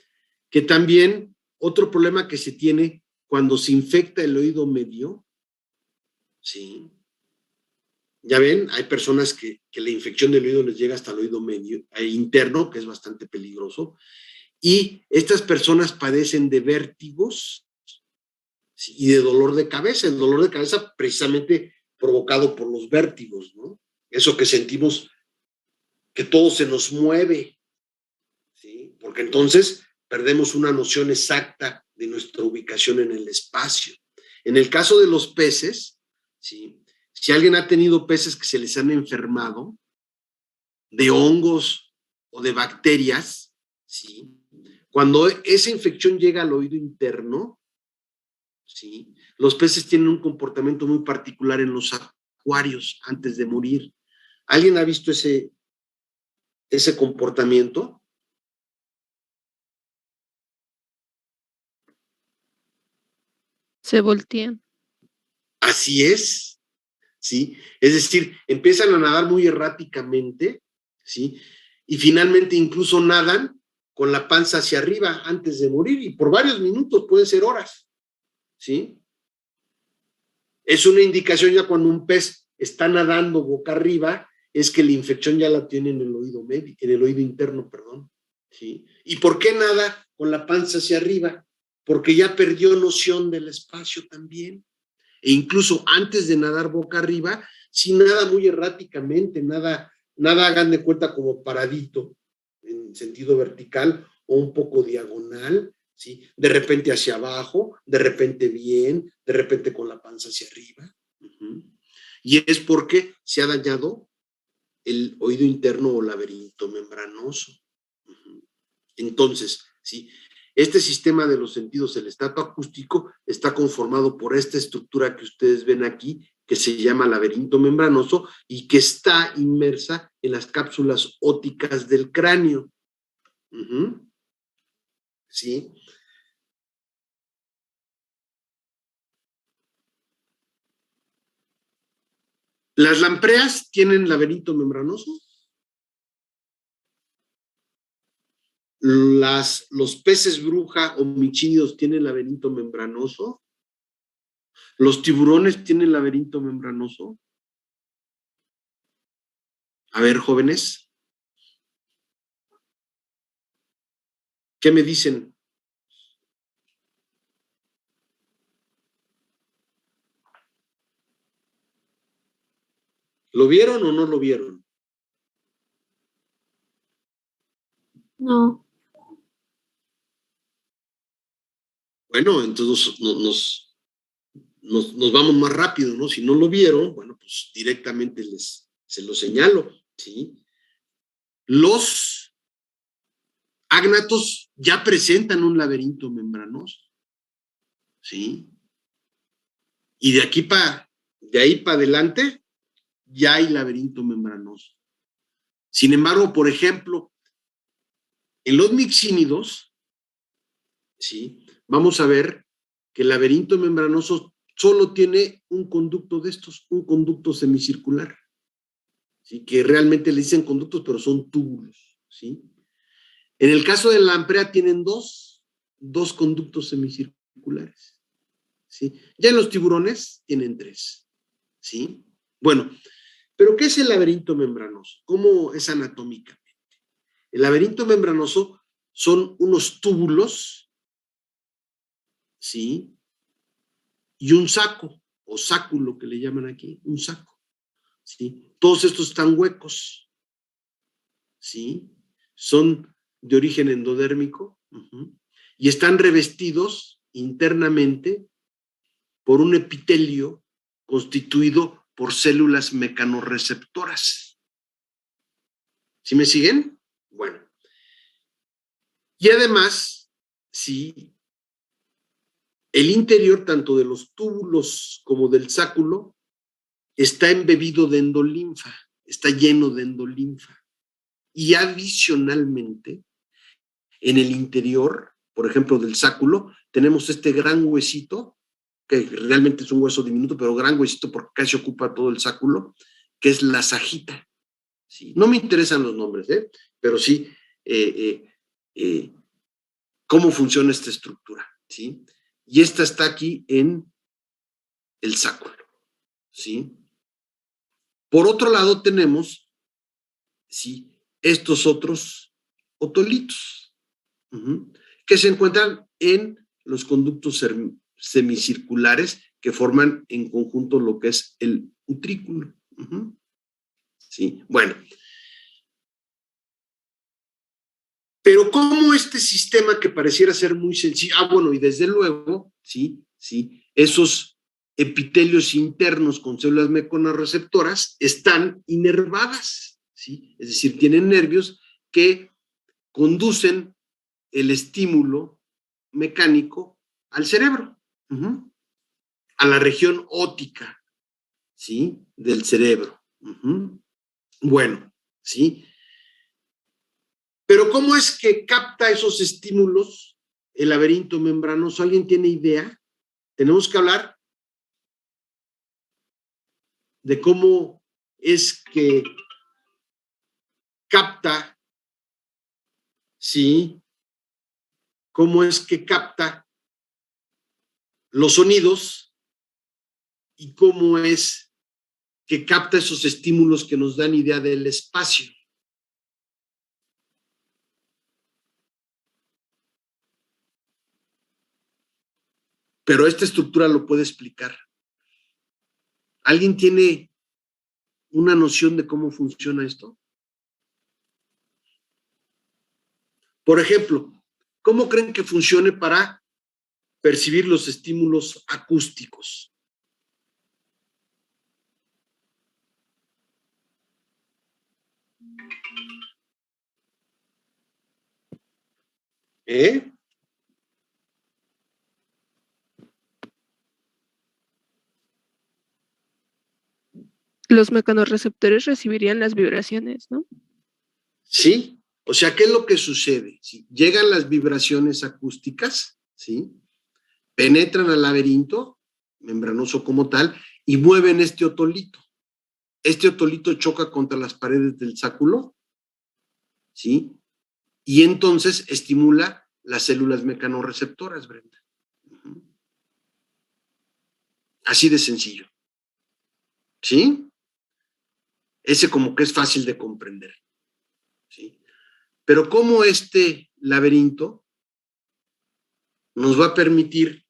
Que también otro problema que se tiene cuando se infecta el oído medio, ¿sí? Ya ven, hay personas que la infección del oído les llega hasta el oído medio, interno, que es bastante peligroso, y estas personas padecen de vértigos, ¿sí? Y de dolor de cabeza. El dolor de cabeza precisamente provocado por los vértigos, ¿no? Eso que sentimos que todo se nos mueve, ¿sí? Porque entonces perdemos una noción exacta de nuestra ubicación en el espacio. En el caso de los peces, ¿sí? Si alguien ha tenido peces que se les han enfermado de hongos o de bacterias, ¿sí? Cuando esa infección llega al oído interno, ¿sí? Los peces tienen un comportamiento muy particular en los acuarios antes de morir. ¿Alguien ha visto ese comportamiento? Se voltean. Así es, ¿sí? Es decir, empiezan a nadar muy erráticamente, ¿sí? Y finalmente incluso nadan con la panza hacia arriba antes de morir y por varios minutos, pueden ser horas, ¿sí? Es una indicación ya cuando un pez está nadando boca arriba, es que la infección ya la tiene en el oído medio, en el oído interno, perdón, ¿sí? ¿Y por qué nada con la panza hacia arriba? Porque ya perdió noción del espacio también. E incluso antes de nadar boca arriba, si nada muy erráticamente, nada hagan de cuenta como paradito, en sentido vertical o un poco diagonal, ¿sí? De repente hacia abajo, de repente bien, de repente con la panza hacia arriba. Y es porque se ha dañado el oído interno o laberinto membranoso. Entonces, ¿sí? Este sistema de los sentidos, el estrato acústico, está conformado por esta estructura que ustedes ven aquí, que se llama laberinto membranoso y que está inmersa en las cápsulas ópticas del cráneo. ¿Sí? ¿Las lampreas tienen laberinto membranoso? ¿Los peces bruja o michídeos tienen laberinto membranoso? ¿Los tiburones tienen laberinto membranoso? A ver, jóvenes, ¿qué me dicen? ¿Lo vieron o no lo vieron? No. Bueno, entonces nos vamos más rápido, ¿no? Si no lo vieron, bueno, pues directamente se lo señalo, ¿sí? Los ágnatos ya presentan un laberinto membranoso, ¿sí? Y de ahí para adelante, ya hay laberinto membranoso. Sin embargo, por ejemplo, en los mixínidos, ¿sí? Vamos a ver que el laberinto membranoso solo tiene un conducto de estos, un conducto semicircular, ¿sí? Que realmente le dicen conductos, pero son túbulos, ¿sí? En el caso de la lamprea tienen dos conductos semicirculares, ¿sí? Ya en los tiburones tienen 3, ¿sí? Bueno, pero ¿qué es el laberinto membranoso? ¿Cómo es anatómicamente? El laberinto membranoso son unos túbulos, ¿sí? Y un saco, o sáculo que le llaman aquí, un saco, ¿sí? Todos estos están huecos, ¿sí? Son de origen endodérmico, y están revestidos internamente por un epitelio constituido por células mecanorreceptoras. ¿Sí me siguen? Bueno. Y además, sí, el interior tanto de los túbulos como del sáculo está embebido de endolinfa, está lleno de endolinfa. Y adicionalmente, en el interior, por ejemplo, del sáculo, tenemos este gran huesito que realmente es un hueso diminuto, pero gran huesito porque casi ocupa todo el sáculo, que es la sagita. ¿Sí? No me interesan los nombres, pero sí cómo funciona esta estructura. ¿Sí? Y esta está aquí en el sáculo. ¿Sí? Por otro lado tenemos, ¿sí?, estos otros otolitos, que se encuentran en los conductos semicirculares que forman en conjunto lo que es el utrículo. Sí, bueno. Pero ¿cómo este sistema que pareciera ser muy sencillo? Bueno, y desde luego, sí, esos epitelios internos con células meconorreceptoras están inervadas, ¿sí? Es decir, tienen nervios que conducen el estímulo mecánico al cerebro, a la región óptica, ¿sí?, del cerebro. Bueno, ¿sí? Pero ¿cómo es que capta esos estímulos el laberinto membranoso? ¿Alguien tiene idea? Tenemos que hablar de cómo es que capta, ¿sí? Cómo es que capta los sonidos y cómo es que capta esos estímulos que nos dan idea del espacio. Pero esta estructura lo puede explicar. ¿Alguien tiene una noción de cómo funciona esto? Por ejemplo, ¿cómo creen que funcione para percibir los estímulos acústicos? ¿Eh? Los mecanorreceptores recibirían las vibraciones, ¿no? Sí, o sea, ¿qué es lo que sucede? ¿Sí? Llegan las vibraciones acústicas, ¿sí?, penetran al laberinto membranoso como tal y mueven este otolito. Este otolito choca contra las paredes del sáculo, ¿sí?, y entonces estimula las células mecanorreceptoras, Brenda. Así de sencillo. ¿Sí? Ese como que es fácil de comprender. ¿Sí? Pero cómo este laberinto nos va a permitir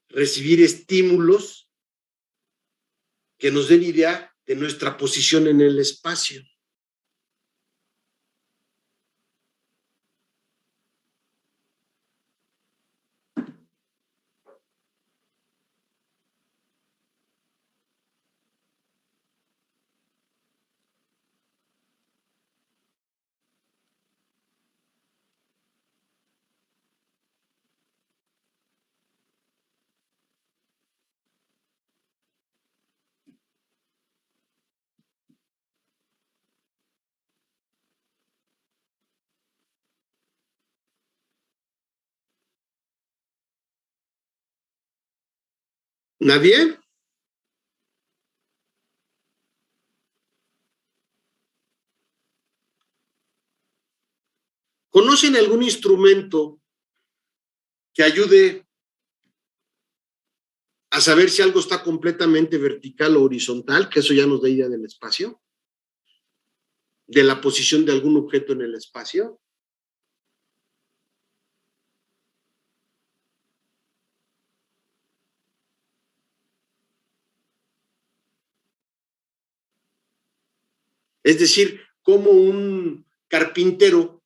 recibir estímulos que nos den idea de nuestra posición en el espacio. ¿Nadie? ¿Conocen algún instrumento que ayude a saber si algo está completamente vertical o horizontal? Que eso ya nos da idea del espacio, de la posición de algún objeto en el espacio. Es decir, como un carpintero.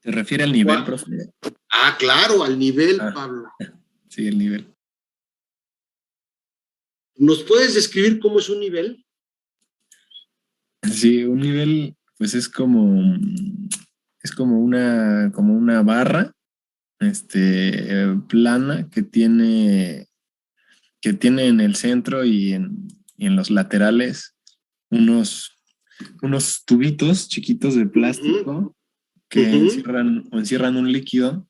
¿Se refiere al nivel, profe? Ah, claro, al nivel, Pablo. Sí, el nivel. ¿Nos puedes describir cómo es un nivel? Sí, un nivel, pues es como una barra, plana que tiene en el centro y en los laterales unos tubitos chiquitos de plástico que encierran un líquido,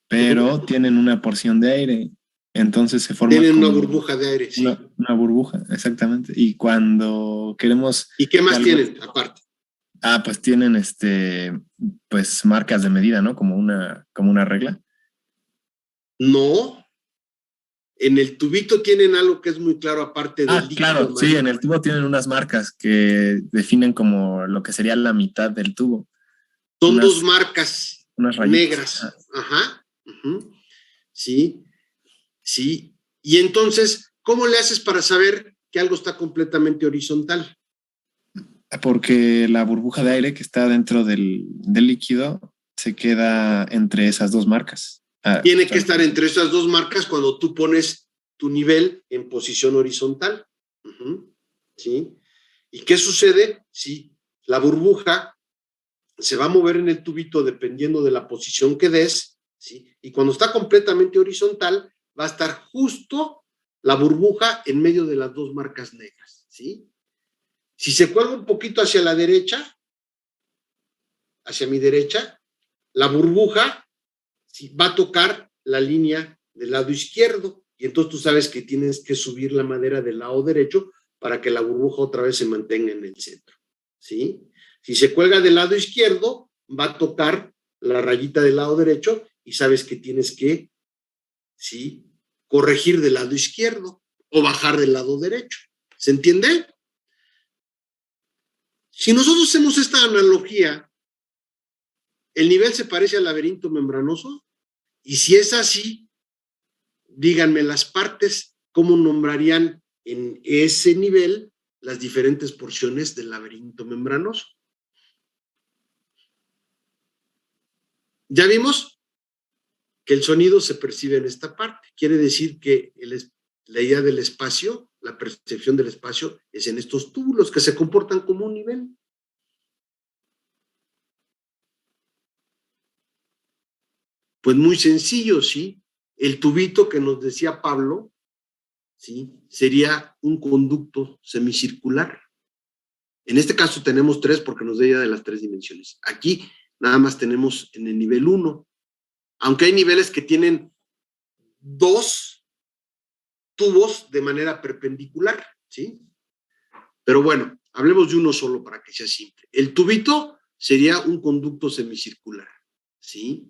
pero tienen una porción de aire. Entonces se forma Tienen una como burbuja de aire, sí. una burbuja, exactamente. Y cuando queremos... ¿Y qué más algo- tienen aparte? pues tienen pues marcas de medida, ¿no? Como una regla. No. En el tubito tienen algo que es muy claro, aparte del líquido Claro, sí, amarillo. en el tubo tienen unas marcas que definen como lo que sería la mitad del tubo. Son unas- dos marcas unas rayitas. negras. Ajá. Uh-huh. Sí, sí. Y entonces, ¿cómo le haces para saber que algo está completamente horizontal? Porque la burbuja de aire que está dentro del líquido se queda entre esas dos marcas. Tiene que estar entre esas dos marcas cuando tú pones tu nivel en posición horizontal. Uh-huh. ¿Sí? ¿Y qué sucede? Sí, la burbuja se va a mover en el tubito dependiendo de la posición que des, ¿sí? Y cuando está completamente horizontal, va a estar justo la burbuja en medio de las dos marcas negras, ¿sí? Si se cuelga un poquito hacia la derecha, hacia mi derecha, la burbuja, ¿sí?, va a tocar la línea del lado izquierdo, y entonces tú sabes que tienes que subir la madera del lado derecho para que la burbuja otra vez se mantenga en el centro, ¿sí? Si se cuelga del lado izquierdo, va a tocar la rayita del lado derecho y sabes que tienes que, ¿sí?, corregir del lado izquierdo o bajar del lado derecho. ¿Se entiende? Si nosotros hacemos esta analogía, el nivel se parece al laberinto membranoso, y si es así, díganme las partes, ¿cómo nombrarían en ese nivel las diferentes porciones del laberinto membranoso? Ya vimos que el sonido se percibe en esta parte. Quiere decir que la idea del espacio, la percepción del espacio, es en estos túbulos que se comportan como un nivel. Pues muy sencillo, ¿sí? El tubito que nos decía Pablo, ¿sí?, sería un conducto semicircular. En este caso tenemos 3 porque nos da idea de las 3 dimensiones. Aquí nada más tenemos en el nivel 1, aunque hay niveles que tienen 2 tubos de manera perpendicular, ¿sí? Pero bueno, hablemos de uno solo para que sea simple. El tubito sería un conducto semicircular, ¿sí?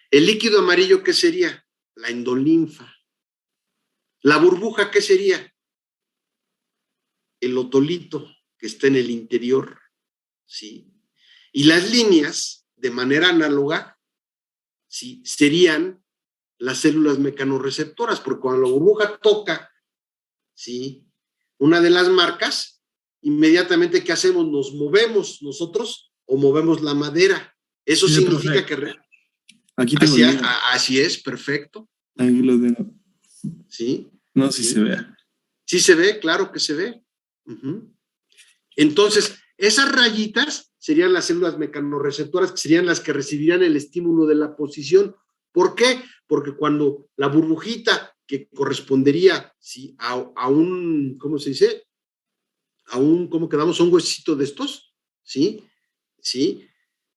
El líquido amarillo, ¿qué sería? La endolinfa. La burbuja, ¿qué sería? El otolito que está en el interior, ¿sí? Y las líneas, de manera análoga, ¿sí?, serían las células mecanorreceptoras, porque cuando la burbuja toca, ¿sí?, una de las marcas, inmediatamente, ¿qué hacemos? Nos movemos nosotros o movemos la madera. Eso Sí, significa profe. que... Aquí tengo así es, perfecto. Ahí lo tengo. ¿Sí? No sé si ¿Sí? se vea. Sí se ve, claro que se ve. Uh-huh. Entonces, esas rayitas serían las células mecanorreceptoras, que serían las que recibirían el estímulo de la posición. ¿Por qué? Porque cuando la burbujita, que correspondería, ¿sí?, a un, ¿cómo se dice? ¿Cómo quedamos? A un huesito de estos, ¿sí? ¿Sí?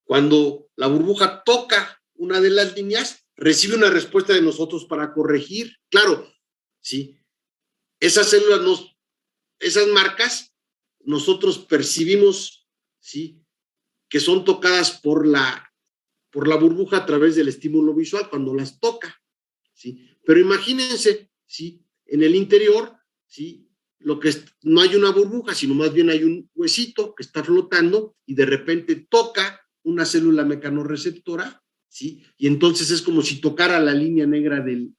Cuando la burbuja toca una de las líneas, recibe una respuesta de nosotros para corregir. Claro, ¿sí? Esas células, esas marcas, nosotros percibimos, ¿sí?, que son tocadas por la burbuja a través del estímulo visual cuando las toca, ¿sí? Pero imagínense, ¿sí?, en el interior, ¿sí?, no hay una burbuja, sino más bien hay un huesito que está flotando y de repente toca una célula mecanorreceptora, ¿sí? Y entonces es como si tocara la línea negra del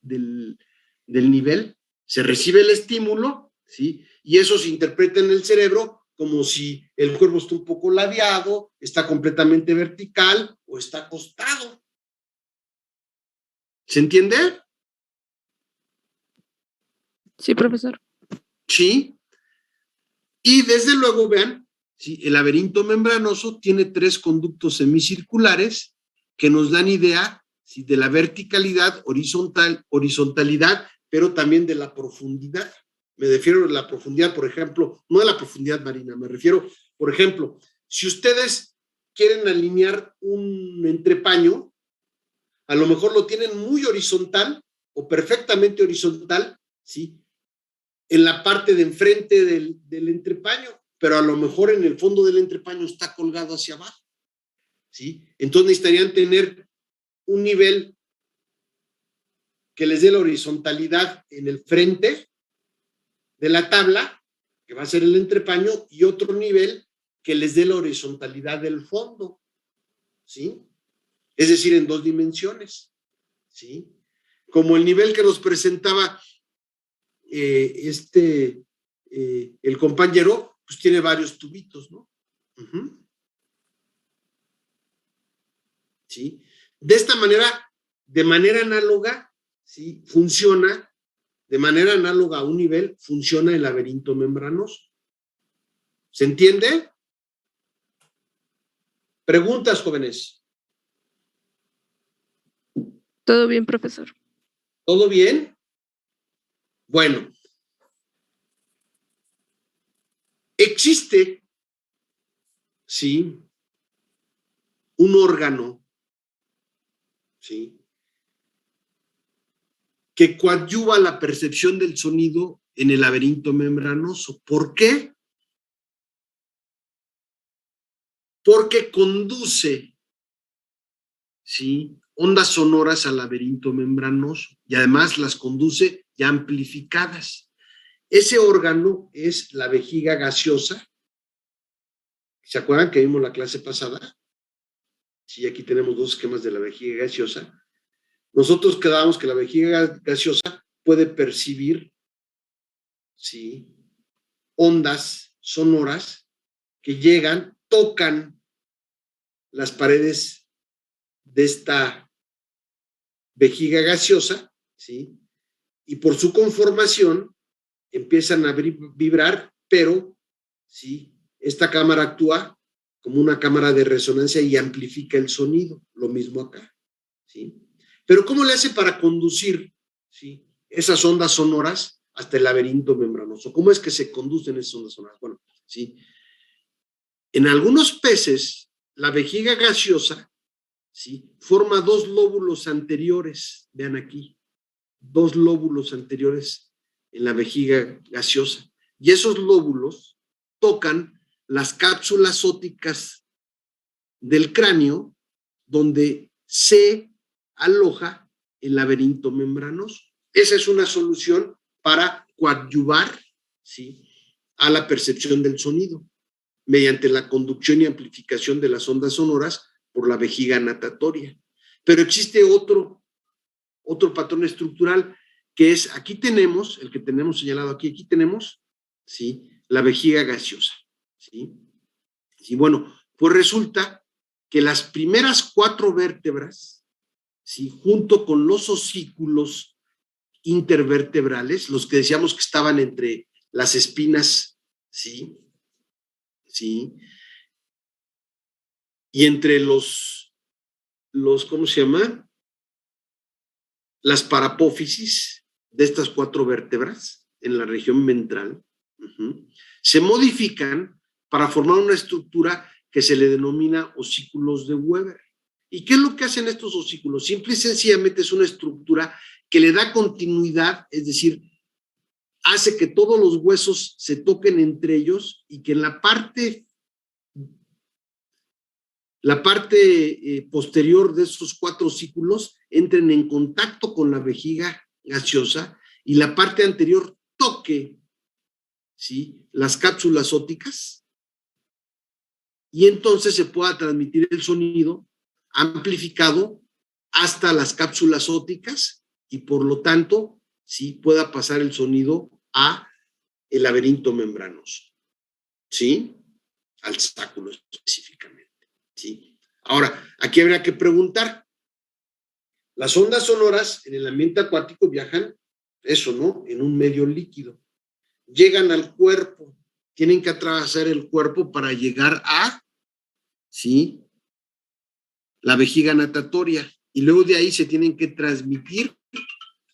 nivel, se recibe el estímulo, ¿sí? Y eso se interpreta en el cerebro como si el cuerpo está un poco ladeado, está completamente vertical o está acostado. ¿Se entiende? Sí, profesor. Sí. Y desde luego, vean, ¿sí?, el laberinto membranoso tiene 3 conductos semicirculares que nos dan idea, ¿sí?, de la verticalidad, horizontalidad, pero también de la profundidad. Me refiero a la profundidad, por ejemplo, no a la profundidad marina, me refiero, por ejemplo, si ustedes quieren alinear un entrepaño, a lo mejor lo tienen muy horizontal o perfectamente horizontal, ¿sí? En la parte de enfrente del entrepaño, pero a lo mejor en el fondo del entrepaño está colgado hacia abajo, ¿sí? Entonces necesitarían tener un nivel que les dé la horizontalidad en el frente de la tabla, que va a ser el entrepaño, y otro nivel que les dé la horizontalidad del fondo, ¿sí? Es decir, en 2 dimensiones, ¿sí? Como el nivel que nos presentaba el compañero, pues tiene varios tubitos, ¿no? ¿Sí? De esta manera, de manera análoga, ¿sí? Funciona, de manera análoga a un nivel, funciona el laberinto membranoso. ¿Se entiende? Preguntas, jóvenes. Todo bien, profesor. ¿Todo bien? Bueno. Existe, ¿sí? Un órgano, ¿sí? Que coadyuva la percepción del sonido en el laberinto membranoso. ¿Por qué? Porque conduce, ¿sí? Ondas sonoras al laberinto membranoso y además las conduce ya amplificadas. Ese órgano es la vejiga gaseosa. ¿Se acuerdan que vimos la clase pasada? Sí, aquí tenemos 2 esquemas de la vejiga gaseosa. Nosotros quedábamos que la vejiga gaseosa puede percibir, ¿sí? Ondas sonoras que llegan, tocan las paredes de esta vejiga gaseosa, ¿sí? Y por su conformación empiezan a vibrar, pero, ¿sí? Esta cámara actúa como una cámara de resonancia y amplifica el sonido, lo mismo acá, ¿sí? Pero ¿cómo le hace para conducir, ¿sí? Esas ondas sonoras hasta el laberinto membranoso? ¿Cómo es que se conducen esas ondas sonoras? Bueno, ¿sí? En algunos peces, la vejiga gaseosa, ¿sí? Forma 2 lóbulos anteriores, vean aquí, 2 lóbulos anteriores en la vejiga gaseosa. Y esos lóbulos tocan las cápsulas ópticas del cráneo, donde se aloja el laberinto membranoso. Esa es una solución para coadyuvar, ¿sí? A la percepción del sonido, mediante la conducción y amplificación de las ondas sonoras por la vejiga natatoria. Pero existe otro patrón estructural, que es, aquí tenemos, el que tenemos señalado aquí tenemos, ¿sí? La vejiga gaseosa, ¿sí? Y bueno, pues resulta que las primeras 4 vértebras, ¿sí? Junto con los osículos intervertebrales, los que decíamos que estaban entre las espinas, ¿sí? ¿Sí? Y entre los ¿cómo se llama? Las parapófisis de estas 4 vértebras en la región ventral, se modifican para formar una estructura que se le denomina osículos de Weber. ¿Y qué es lo que hacen estos osículos? Simple y sencillamente es una estructura que le da continuidad, es decir, hace que todos los huesos se toquen entre ellos y que en la parte posterior de esos 4 osículos entren en contacto con la vejiga gaseosa y la parte anterior toque, ¿sí? Las cápsulas ópticas, y entonces se pueda transmitir el sonido amplificado hasta las cápsulas ópticas y por lo tanto, ¿sí? Pueda pasar el sonido a el laberinto membranoso, ¿sí? Al sáculo específicamente, ¿sí? Ahora, aquí habría que preguntar, las ondas sonoras en el ambiente acuático viajan, eso, ¿no? En un medio líquido. Llegan al cuerpo, tienen que atravesar el cuerpo para llegar a, ¿sí? La vejiga natatoria. Y luego de ahí se tienen que transmitir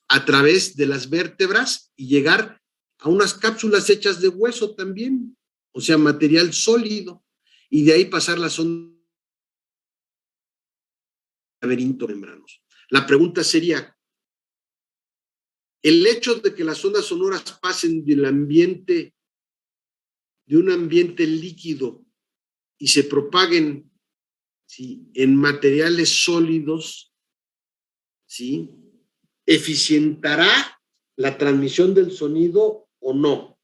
a través de las vértebras y llegar a unas cápsulas hechas de hueso también, o sea, material sólido. Y de ahí pasar las ondas laberinto membranoso. La pregunta sería, el hecho de que las ondas sonoras pasen de un ambiente líquido y se propaguen, ¿sí?, en materiales sólidos, ¿sí?, ¿eficientará la transmisión del sonido o no?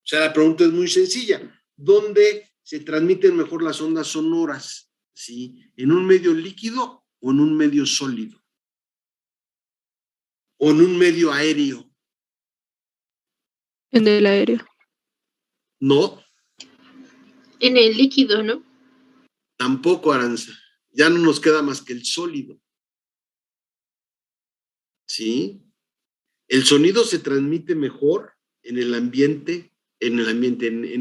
O sea, la pregunta es muy sencilla. ¿Dónde se transmiten mejor las ondas sonoras? ¿Sí? ¿En un medio líquido o en un medio sólido? ¿O en un medio aéreo? En el aéreo. No, En el líquido, ¿no? tampoco, Aranza. Ya no nos queda más que el sólido. ¿Sí? El sonido se transmite mejor en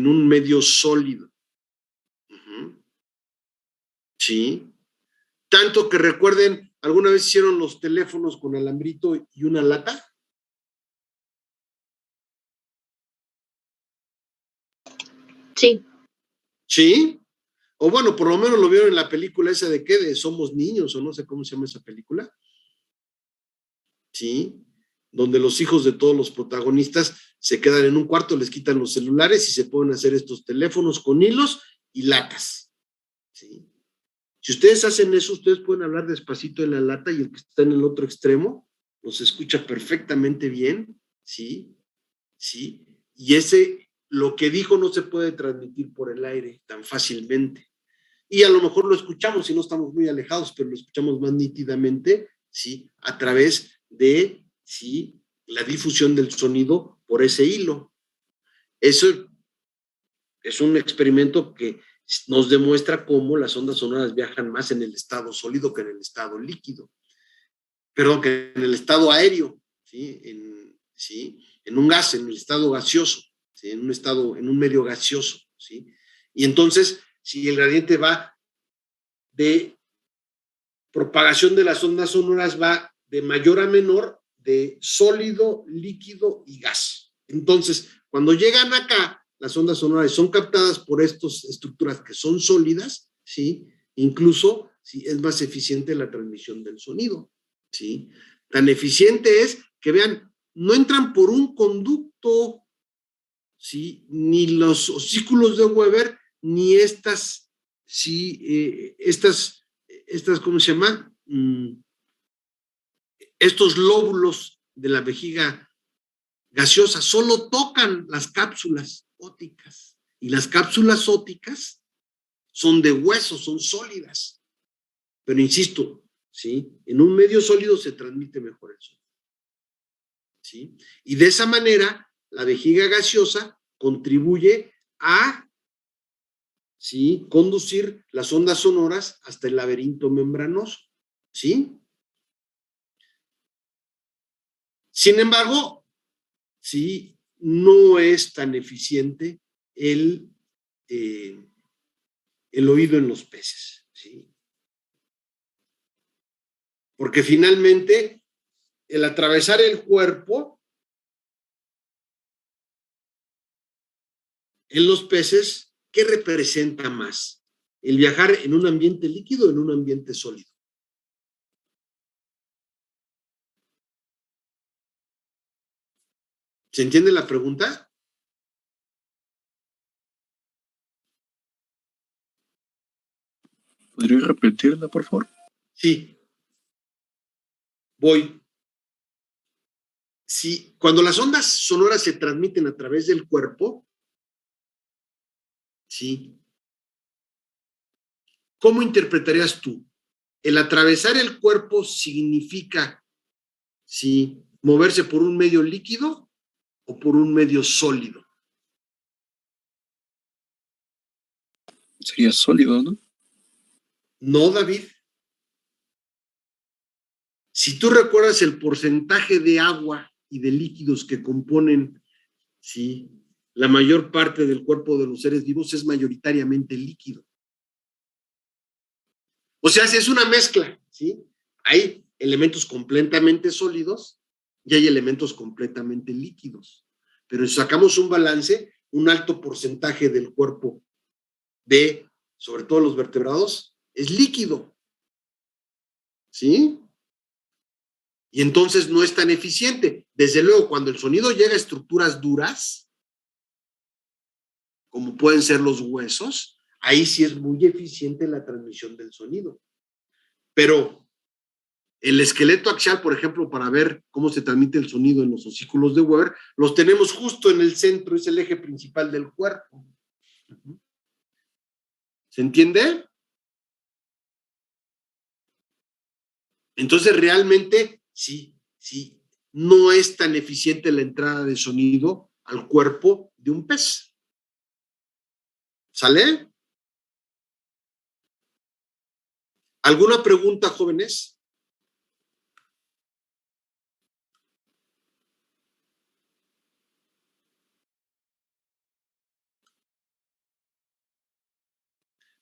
un medio sólido. Uh-huh. ¿Sí? Tanto que recuerden, ¿alguna vez hicieron los teléfonos con alambrito y una lata? Sí. ¿Sí? O bueno, por lo menos lo vieron en la película esa de qué, de Somos Niños, o no sé cómo se llama esa película. ¿Sí? Donde los hijos de todos los protagonistas se quedan en un cuarto, les quitan los celulares y se pueden hacer estos teléfonos con hilos y latas. ¿Sí? Si ustedes hacen eso, ustedes pueden hablar despacito en la lata y el que está en el otro extremo los escucha perfectamente bien, ¿sí? ¿Sí? Y lo que dijo no se puede transmitir por el aire tan fácilmente. Y a lo mejor lo escuchamos y no estamos muy alejados, pero lo escuchamos más nítidamente, ¿sí?, a través de, ¿sí?, la difusión del sonido por ese hilo. Eso es un experimento que nos demuestra cómo las ondas sonoras viajan más en el estado sólido que en el estado líquido. Perdón, que en el estado aéreo, ¿sí? En un gas, en el estado gaseoso, ¿sí?, en un medio gaseoso, ¿sí? Y entonces, si el gradiente va de propagación de las ondas sonoras, va de mayor a menor, de sólido, líquido y gas. Entonces, cuando llegan acá, las ondas sonoras son captadas por estas estructuras que son sólidas, ¿sí? Incluso, ¿sí?, es más eficiente la transmisión del sonido, ¿sí? Tan eficiente es que, vean, no entran por un conducto, ¿sí?, ni los osículos de Weber, ni estas, ¿sí?, ¿cómo se llama? Estos lóbulos de la vejiga gaseosa solo tocan las cápsulas ópticas. Y las cápsulas ópticas son de hueso, son sólidas. Pero insisto, ¿sí?, en un medio sólido se transmite mejor el sonido, ¿sí? Y de esa manera, la vejiga gaseosa contribuye a, ¿sí?, conducir las ondas sonoras hasta el laberinto membranoso, ¿sí? Sin embargo, ¿sí?, no es tan eficiente el oído en los peces, ¿sí? Porque finalmente, el atravesar el cuerpo en los peces, ¿qué representa más? ¿El viajar en un ambiente líquido o en un ambiente sólido? ¿Se entiende la pregunta? ¿Podría repetirla, por favor? Sí. Voy. Sí, cuando las ondas sonoras se transmiten a través del cuerpo, ¿sí?, ¿cómo interpretarías tú? ¿El atravesar el cuerpo significa, ¿sí?, moverse por un medio líquido o por un medio sólido? Sería sólido, ¿no? No, David. Si tú recuerdas el porcentaje de agua y de líquidos que componen, ¿sí?, la mayor parte del cuerpo de los seres vivos, es mayoritariamente líquido. O sea, es una mezcla, ¿sí? Hay elementos completamente sólidos y hay elementos completamente líquidos. Pero si sacamos un balance, un alto porcentaje del cuerpo sobre todo los vertebrados, es líquido. ¿Sí? Y entonces no es tan eficiente. Desde luego, cuando el sonido llega a estructuras duras, como pueden ser los huesos, ahí sí es muy eficiente la transmisión del sonido. Pero el esqueleto axial, por ejemplo, para ver cómo se transmite el sonido en los osículos de Weber, los tenemos justo en el centro, es el eje principal del cuerpo. ¿Se entiende? Entonces, realmente, sí, no es tan eficiente la entrada de sonido al cuerpo de un pez. ¿Sale? ¿Alguna pregunta, jóvenes?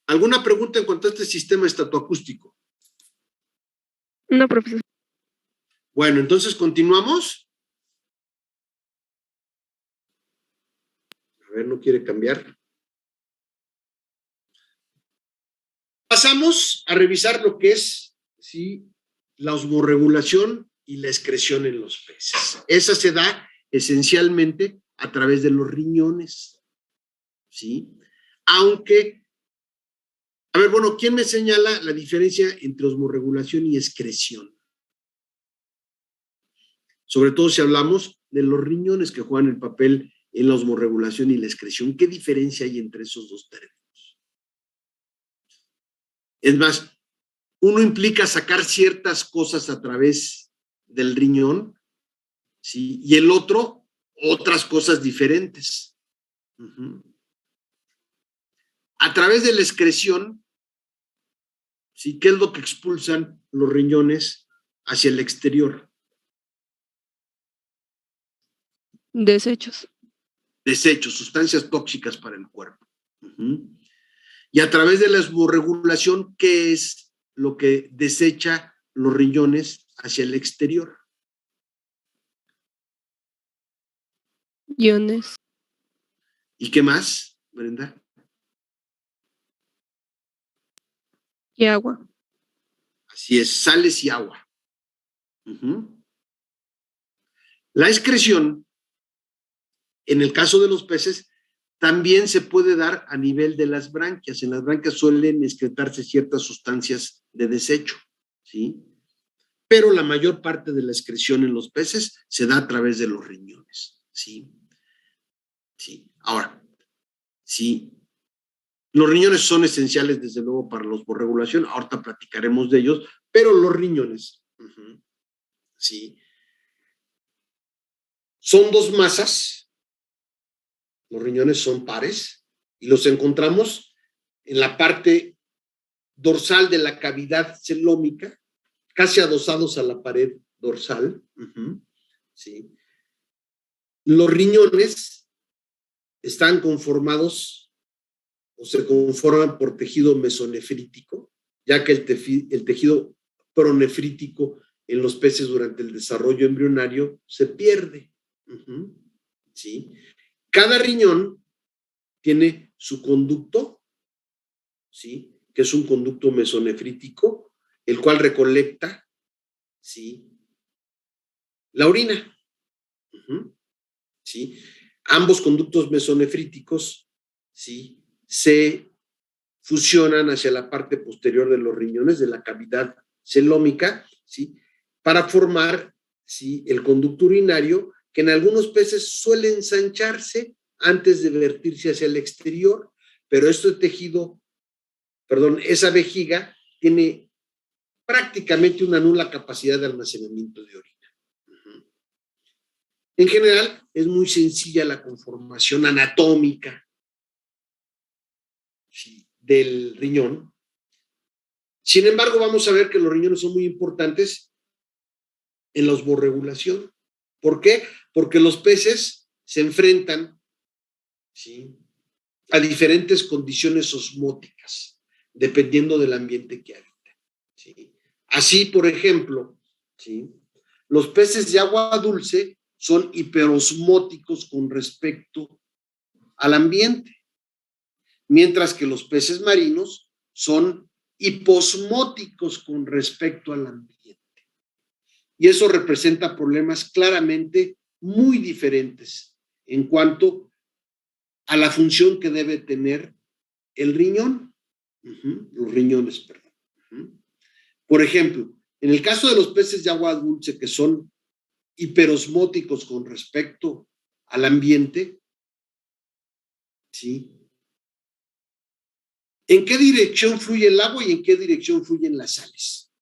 ¿Alguna pregunta en cuanto a este sistema estatoacústico? No, profesor. Bueno, entonces continuamos. A ver, no quiere cambiar. Pasamos a revisar lo que es, ¿sí?, la osmorregulación y la excreción en los peces. Esa se da esencialmente a través de los riñones, ¿sí? Aunque, a ver, bueno, ¿quién me señala la diferencia entre osmorregulación y excreción? Sobre todo si hablamos de los riñones que juegan el papel en la osmorregulación y la excreción. ¿Qué diferencia hay entre esos dos términos? Es más, uno implica sacar ciertas cosas a través del riñón, ¿sí? Y el otro, otras cosas diferentes. A través de la excreción, ¿sí?, ¿qué es lo que expulsan los riñones hacia el exterior? Desechos. Desechos, sustancias tóxicas para el cuerpo. Y a través de la osmorregulación, ¿qué es lo que desecha los riñones hacia el exterior? Iones. ¿Y qué más, Brenda? Y agua. Así es, sales y agua. La excreción, en el caso de los peces, también se puede dar a nivel de las branquias. En las branquias suelen excretarse ciertas sustancias de desecho, ¿sí? Pero la mayor parte de la excreción en los peces se da a través de los riñones, ¿sí? Sí. Ahora, sí, los riñones son esenciales, desde luego, para la osmorregulación. Ahorita platicaremos de ellos, pero los riñones, sí, son dos masas. Los riñones son pares y los encontramos en la parte dorsal de la cavidad celómica, casi adosados a la pared dorsal. ¿Sí? Los riñones están conformados o se conforman por tejido mesonefrítico, ya que el tejido pronefrítico en los peces durante el desarrollo embrionario se pierde. ¿Sí? Cada riñón tiene su conducto, ¿sí?, que es un conducto mesonefrítico, el cual recolecta, ¿sí?, la orina. ¿Sí? Ambos conductos mesonefríticos, ¿sí?, se fusionan hacia la parte posterior de los riñones, de la cavidad celómica, ¿sí?, para formar, ¿sí?, el conducto urinario, que en algunos peces suele ensancharse antes de vertirse hacia el exterior, pero este tejido, esa vejiga tiene prácticamente una nula capacidad de almacenamiento de orina. En general, es muy sencilla la conformación anatómica, ¿sí?, del riñón. Sin embargo, vamos a ver que los riñones son muy importantes en la osmorregulación. ¿Por qué? Porque los peces se enfrentan, ¿sí?, a diferentes condiciones osmóticas, dependiendo del ambiente que habita, ¿sí? Así, por ejemplo, ¿sí?, los peces de agua dulce son hiperosmóticos con respecto al ambiente, mientras que los peces marinos son hiposmóticos con respecto al ambiente. Y eso representa problemas claramente muy diferentes en cuanto a la función que debe tener el riñón, los riñones, perdón. Por ejemplo, en el caso de los peces de agua dulce que son hiperosmóticos con respecto al ambiente, ¿sí? ¿En qué dirección fluye el agua y en qué dirección fluyen las sales?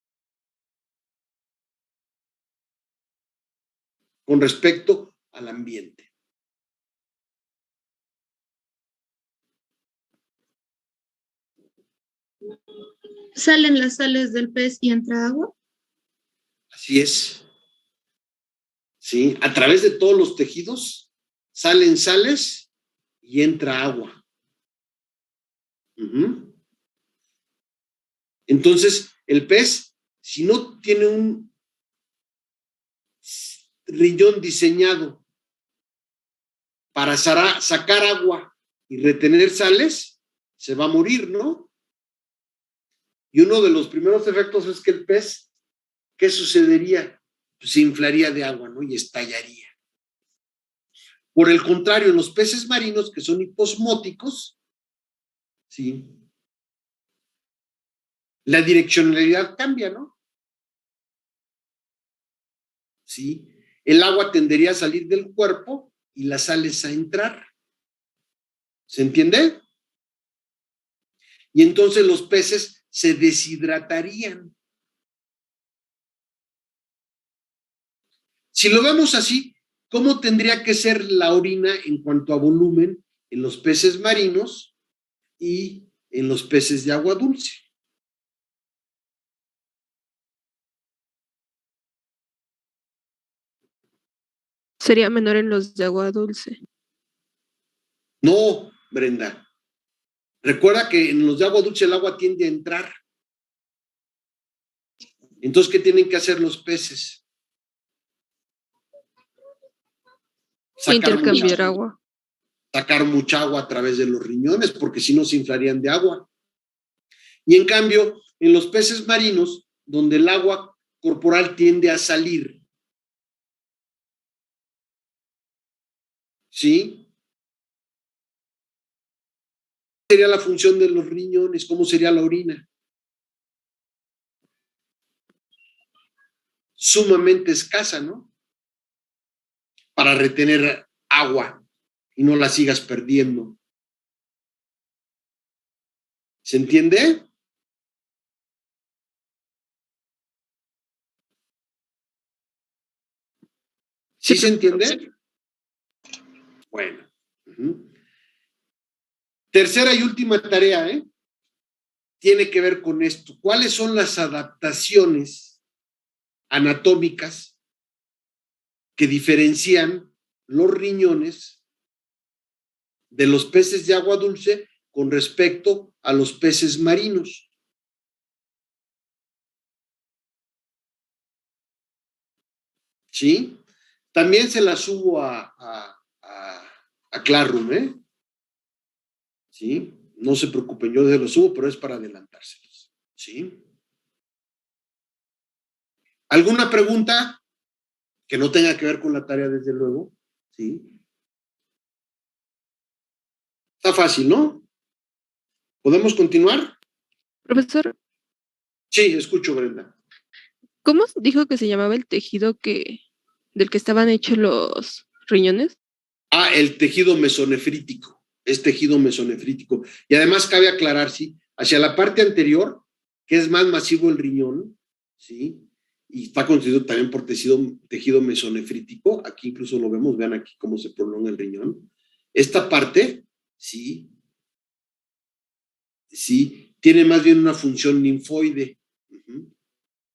Con respecto al ambiente. ¿Salen las sales del pez y entra agua? Así es. ¿Sí? A través de todos los tejidos salen sales y entra agua. Entonces, el pez, si no tiene un riñón diseñado para sacar agua y retener sales, se va a morir, ¿no? Y uno de los primeros efectos es que el pez, ¿qué sucedería? Pues se inflaría de agua, ¿no? Y estallaría. Por el contrario, en los peces marinos, que son hiposmóticos, ¿sí? La direccionalidad cambia, ¿no? ¿Sí? El agua tendería a salir del cuerpo y las sales a entrar. ¿Se entiende? Y entonces los peces se deshidratarían. Si lo vemos así, ¿cómo tendría que ser la orina en cuanto a volumen en los peces marinos y en los peces de agua dulce? Sería menor en los de agua dulce. No, Brenda. Recuerda que en los de agua dulce el agua tiende a entrar. Entonces, ¿qué tienen que hacer los peces? Intercambiar agua. Sacar mucha agua a través de los riñones, porque si no se inflarían de agua. Y en cambio, en los peces marinos, donde el agua corporal tiende a salir, ¿sí? ¿Cómo sería la función de los riñones? ¿Cómo sería la orina? Sumamente escasa, ¿no? Para retener agua y no la sigas perdiendo. ¿Se entiende? ¿Sí se entiende? Bueno. Tercera y última tarea, tiene que ver con esto. ¿Cuáles son las adaptaciones anatómicas que diferencian los riñones de los peces de agua dulce con respecto a los peces marinos? ¿Sí? También se las subo a Classroom, ¿sí? No se preocupen, yo se los subo, pero es para adelantárselos, ¿sí? ¿Alguna pregunta que no tenga que ver con la tarea, desde luego? ¿Sí? Está fácil, ¿no? ¿Podemos continuar? Profesor, Sí, escucho, Brenda. ¿cómo dijo que se llamaba el tejido del que estaban hechos los riñones? El tejido mesonefrítico. Es tejido mesonefrítico. Y además cabe aclarar, sí, hacia la parte anterior, que es más masivo el riñón, ¿sí? Y está constituido también por tejido mesonefrítico. Aquí incluso lo vemos, vean aquí cómo se prolonga el riñón. Esta parte, sí, tiene más bien una función linfoide.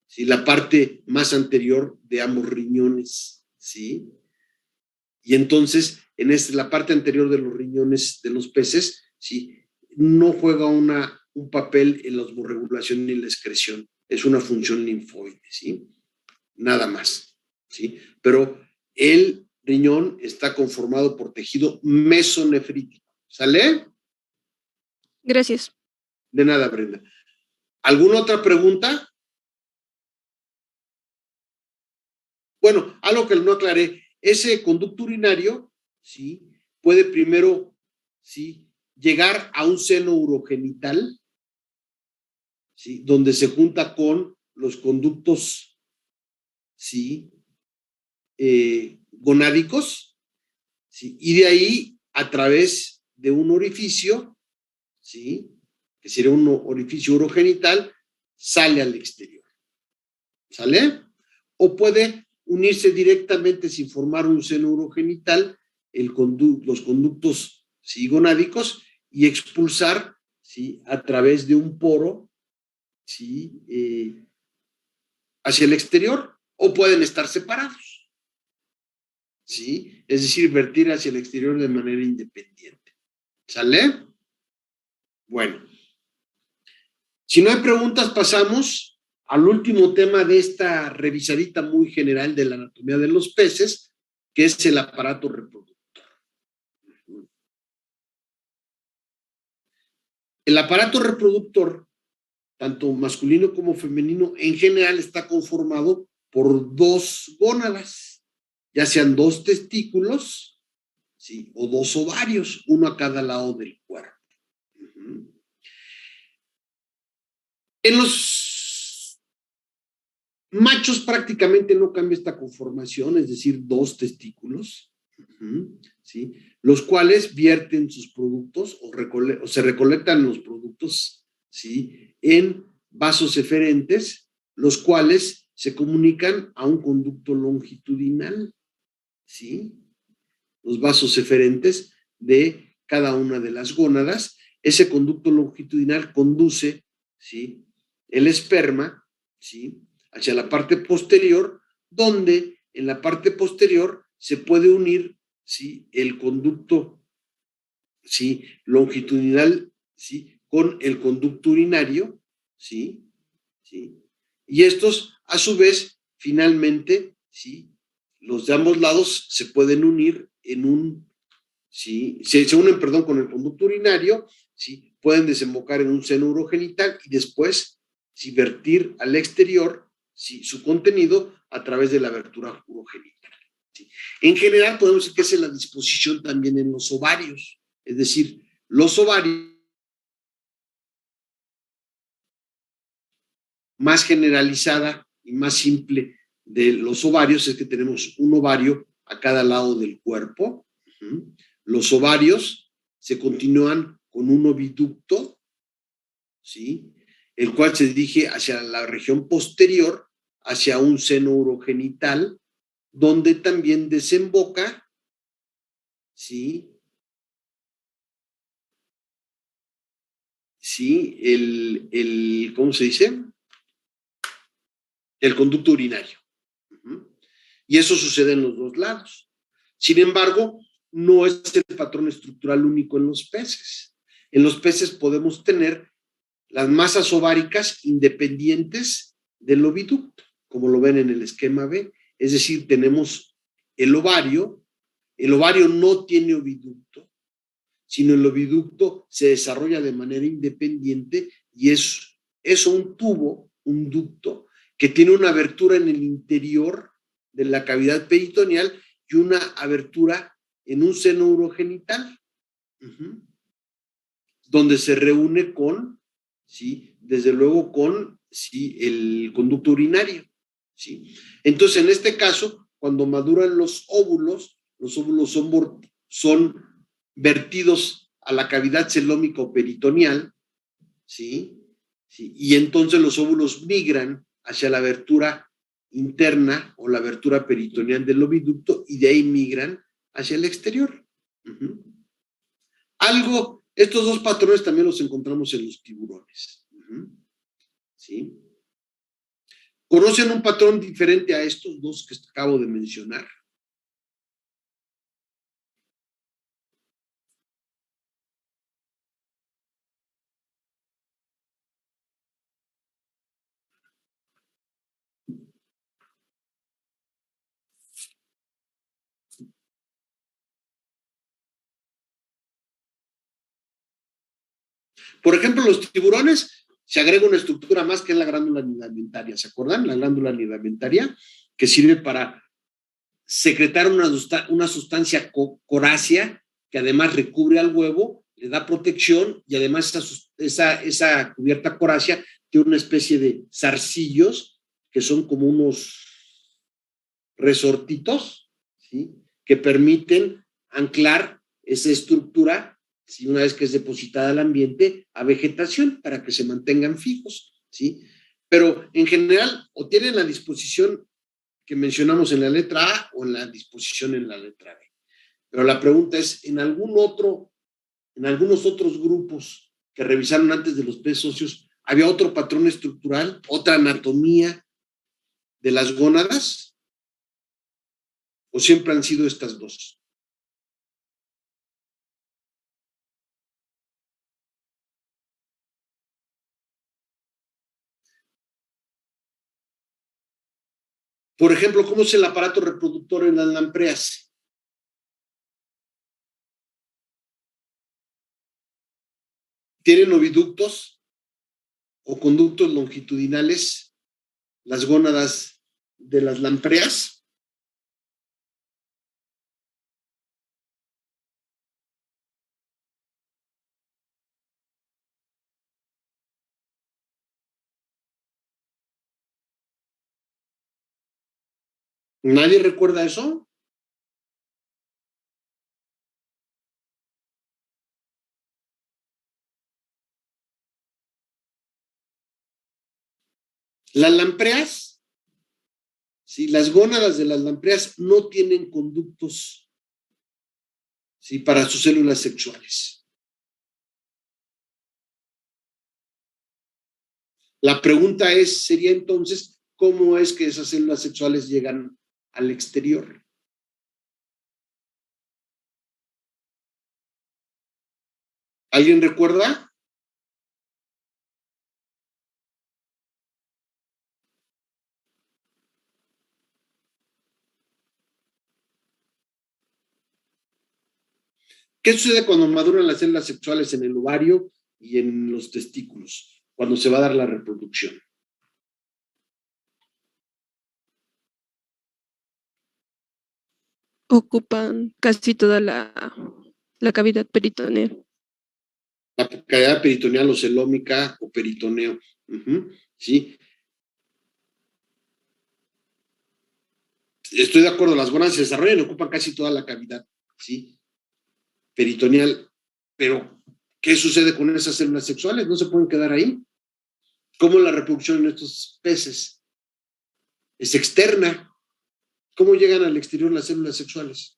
Sí, la parte más anterior de ambos riñones, ¿sí? Y entonces, la parte anterior de los riñones de los peces, ¿sí? No juega un papel en la osmorregulación ni la excreción. Es una función linfoide, ¿sí? Nada más, ¿sí? Pero el riñón está conformado por tejido mesonefrítico. ¿Sale? Gracias. De nada, Brenda. ¿Alguna otra pregunta? Bueno, algo que no aclaré, ese conducto urinario, ¿sí? Puede primero, ¿sí? Llegar a un seno urogenital, ¿sí? Donde se junta con los conductos, ¿sí? Gonádicos, ¿sí? Y de ahí, a través de un orificio, ¿sí? Que sería un orificio urogenital, sale al exterior. ¿Sale? O puede unirse directamente sin formar un seno urogenital, los conductos, ¿sí? Gonádicos, y expulsar, ¿sí? A través de un poro, ¿sí? Hacia el exterior, o pueden estar separados, ¿sí? Es decir, vertir hacia el exterior de manera independiente. ¿Sale? Bueno. Si no hay preguntas, pasamos al último tema de esta revisadita muy general de la anatomía de los peces, que es el aparato reproductor. El aparato reproductor, tanto masculino como femenino, en general está conformado por dos gónadas, ya sean dos testículos, ¿sí? O dos ovarios, uno a cada lado del cuerpo. En los machos prácticamente no cambia esta conformación, es decir, dos testículos, ¿sí? Los cuales vierten sus productos o se recolectan los productos, ¿sí? En vasos eferentes, los cuales se comunican a un conducto longitudinal, ¿sí? Los vasos eferentes de cada una de las gónadas. Ese conducto longitudinal conduce, ¿sí? El esperma, ¿sí? Hacia la parte posterior, donde en la parte posterior se puede unir, ¿sí? El conducto, ¿sí? Longitudinal, ¿sí? Con el conducto urinario, ¿sí? ¿Sí? Y estos, a su vez, finalmente, ¿sí? Los de ambos lados se pueden unir en un, ¿sí? Se unen, perdón, con el conducto urinario, ¿sí? Pueden desembocar en un seno urogenital y después, ¿sí? Vertir al exterior, ¿sí? Su contenido a través de la abertura urogenital, ¿sí? En general, podemos decir que esa es la disposición también en los ovarios, es decir, los ovarios más generalizada y más simple de los ovarios es que tenemos un ovario a cada lado del cuerpo. Los ovarios se continúan con un oviducto, ¿sí? El cual se dirige hacia la región posterior, hacia un seno urogenital, donde también desemboca, ¿sí? ¿Sí? ¿Cómo se dice? El conducto urinario. Y eso sucede en los dos lados. Sin embargo, no es el patrón estructural único en los peces. En los peces podemos tener las masas ováricas independientes del oviducto, como lo ven en el esquema B. Es decir, tenemos el ovario no tiene oviducto, sino el oviducto se desarrolla de manera independiente y es un tubo, un ducto, que tiene una abertura en el interior de la cavidad peritoneal y una abertura en un seno urogenital, donde se reúne con, ¿sí? Desde luego con, ¿sí? El conducto urinario, ¿sí? Entonces, en este caso, cuando maduran los óvulos son vertidos a la cavidad celómica peritoneal, ¿sí? ¿Sí? Y entonces los óvulos migran hacia la abertura interna o la abertura peritoneal del oviducto y de ahí migran hacia el exterior. Estos dos patrones también los encontramos en los tiburones. ¿Sí? ¿Conocen un patrón diferente a estos dos que acabo de mencionar? Por ejemplo, los tiburones, se agrega una estructura más que es la glándula nidamentaria. ¿Se acuerdan? La glándula nidamentaria, que sirve para secretar una sustancia corácea que además recubre al huevo, le da protección y además esa cubierta corácea tiene una especie de zarcillos que son como unos resortitos, ¿sí? Que permiten anclar esa estructura, ¿sí? Una vez que es depositada al ambiente, a vegetación para que se mantengan fijos, ¿sí? Pero en general o tienen la disposición que mencionamos en la letra A o en la disposición en la letra B. Pero la pregunta es, en algunos otros grupos que revisaron antes de los peces óseos, ¿había otro patrón estructural, otra anatomía de las gónadas? ¿O siempre han sido estas dos? Por ejemplo, ¿cómo es el aparato reproductor en las lampreas? ¿Tienen oviductos o conductos longitudinales las gónadas de las lampreas? ¿Nadie recuerda eso? Las lampreas, ¿sí? Las gónadas de las lampreas no tienen conductos, ¿sí? Para sus células sexuales. La pregunta sería entonces, ¿cómo es que esas células sexuales llegan al exterior? ¿Alguien recuerda? ¿Qué sucede cuando maduran las células sexuales en el ovario y en los testículos? Cuando se va a dar la reproducción. Ocupan casi toda la cavidad peritoneal. La cavidad peritoneal o celómica o peritoneo. ¿Sí? Estoy de acuerdo, las gónadas se desarrollan y ocupan casi toda la cavidad, ¿sí? Peritoneal. Pero, ¿qué sucede con esas células sexuales? ¿No se pueden quedar ahí? ¿Cómo es la reproducción en estos peces? Es externa. ¿Cómo llegan al exterior las células sexuales?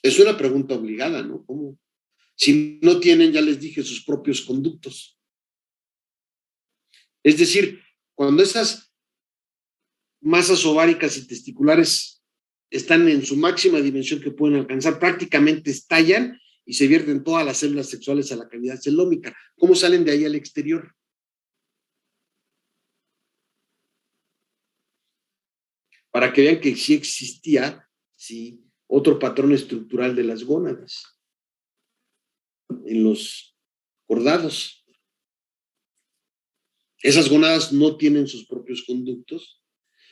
Es una pregunta obligada, ¿no? ¿Cómo? Si no tienen, ya les dije, sus propios conductos. Es decir, cuando esas masas ováricas y testiculares están en su máxima dimensión que pueden alcanzar, prácticamente estallan y se vierten todas las células sexuales a la cavidad celómica. ¿Cómo salen de ahí al exterior? Para que vean que sí existía, sí, otro patrón estructural de las gónadas en los cordados. Esas gónadas no tienen sus propios conductos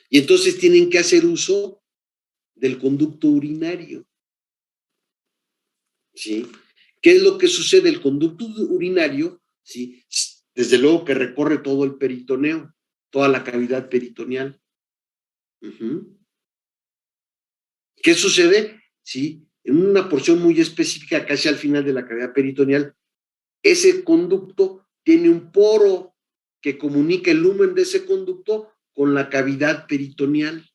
y entonces tienen que hacer uso del conducto urinario. ¿Sí? ¿Qué es lo que sucede? El conducto urinario, ¿sí? Desde luego que recorre todo el peritoneo, toda la cavidad peritoneal. ¿Qué sucede? ¿Sí? En una porción muy específica, casi al final de la cavidad peritoneal, ese conducto tiene un poro que comunica el lumen de ese conducto con la cavidad peritoneal.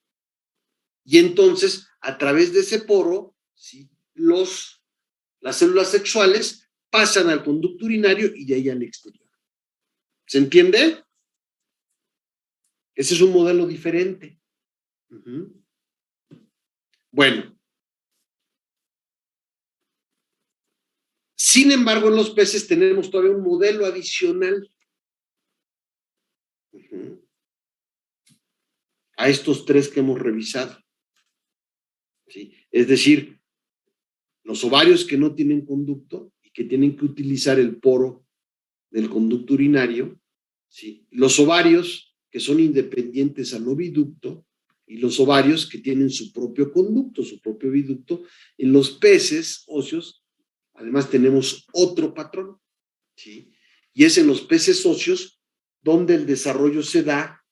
Y entonces, a través de ese poro, ¿sí? Las células sexuales pasan al conducto urinario y de ahí al exterior. ¿Se entiende? Ese es un modelo diferente. Bueno. Sin embargo, en los peces tenemos todavía un modelo adicional. a estos tres que hemos revisado. ¿Sí? Es decir, los ovarios que no tienen conducto y que tienen que utilizar el poro del conducto urinario, ¿sí? Los ovarios que son independientes al oviducto y los ovarios que tienen su propio conducto, su propio oviducto. En los peces óseos, además tenemos otro patrón, ¿sí? Y es en los peces óseos donde el desarrollo se da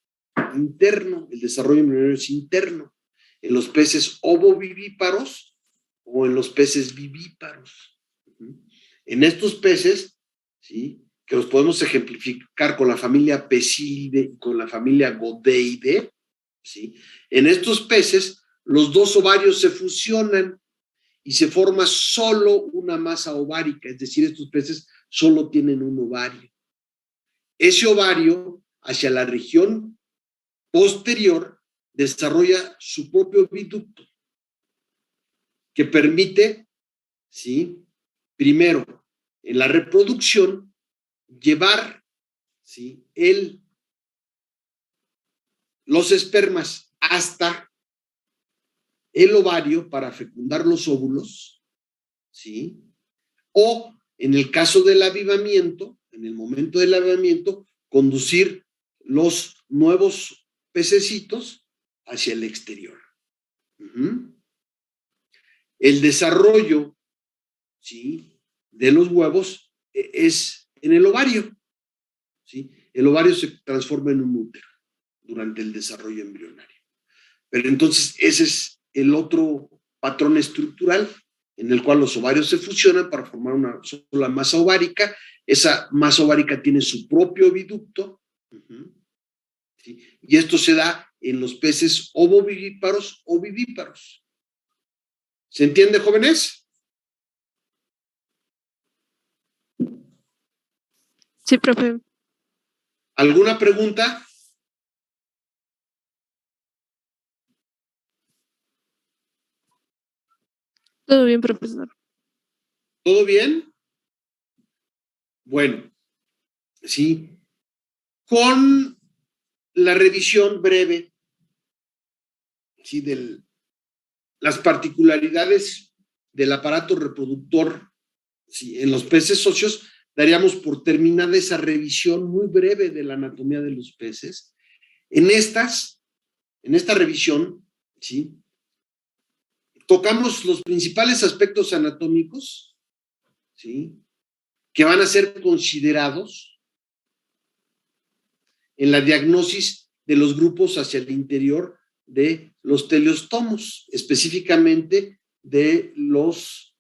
interno, el desarrollo embrionario es interno. En los peces ovovivíparos o en los peces vivíparos. En estos peces, ¿sí?, que los podemos ejemplificar con la familia Pecilidae y con la familia Godeidae, ¿sí?, en estos peces los dos ovarios se fusionan y se forma solo una masa ovárica, es decir, estos peces solo tienen un ovario. Ese ovario, hacia la región posterior, desarrolla su propio oviducto, que permite, ¿sí?, primero, en la reproducción, llevar, ¿sí?, los espermas hasta el ovario para fecundar los óvulos, ¿sí? O, en el caso del avivamiento, en el momento del avivamiento, conducir los nuevos pececitos hacia el exterior. El desarrollo, ¿sí?, de los huevos es en el ovario, ¿sí? El ovario se transforma en un útero durante el desarrollo embrionario. Pero entonces ese es el otro patrón estructural en el cual los ovarios se fusionan para formar una sola masa ovárica. Esa masa ovárica tiene su propio oviducto, ¿sí?, y esto se da en los peces ovovivíparos o vivíparos. ¿Se entiende, jóvenes? Sí, profe. ¿Alguna pregunta? Todo bien, profesor. ¿Todo bien? Bueno, sí. Con la revisión breve, sí, de las particularidades del aparato reproductor, sí, en los peces óseos, daríamos por terminada esa revisión muy breve de la anatomía de los peces. En esta revisión, ¿sí?, tocamos los principales aspectos anatómicos, ¿sí?, que van a ser considerados en la diagnosis de los grupos hacia el interior de los teleostomos, específicamente de los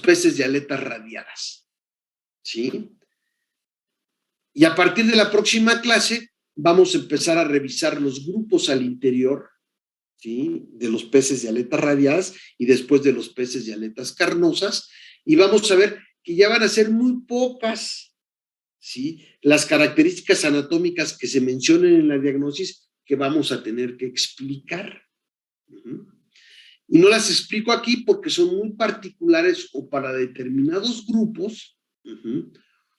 peces de aletas radiadas, ¿sí? Y a partir de la próxima clase vamos a empezar a revisar los grupos al interior, ¿sí?, de los peces de aletas radiadas y después de los peces de aletas carnosas, y vamos a ver que ya van a ser muy pocas, ¿sí?, las características anatómicas que se mencionen en la diagnosis que vamos a tener que explicar. Y no las explico aquí porque son muy particulares o para determinados grupos,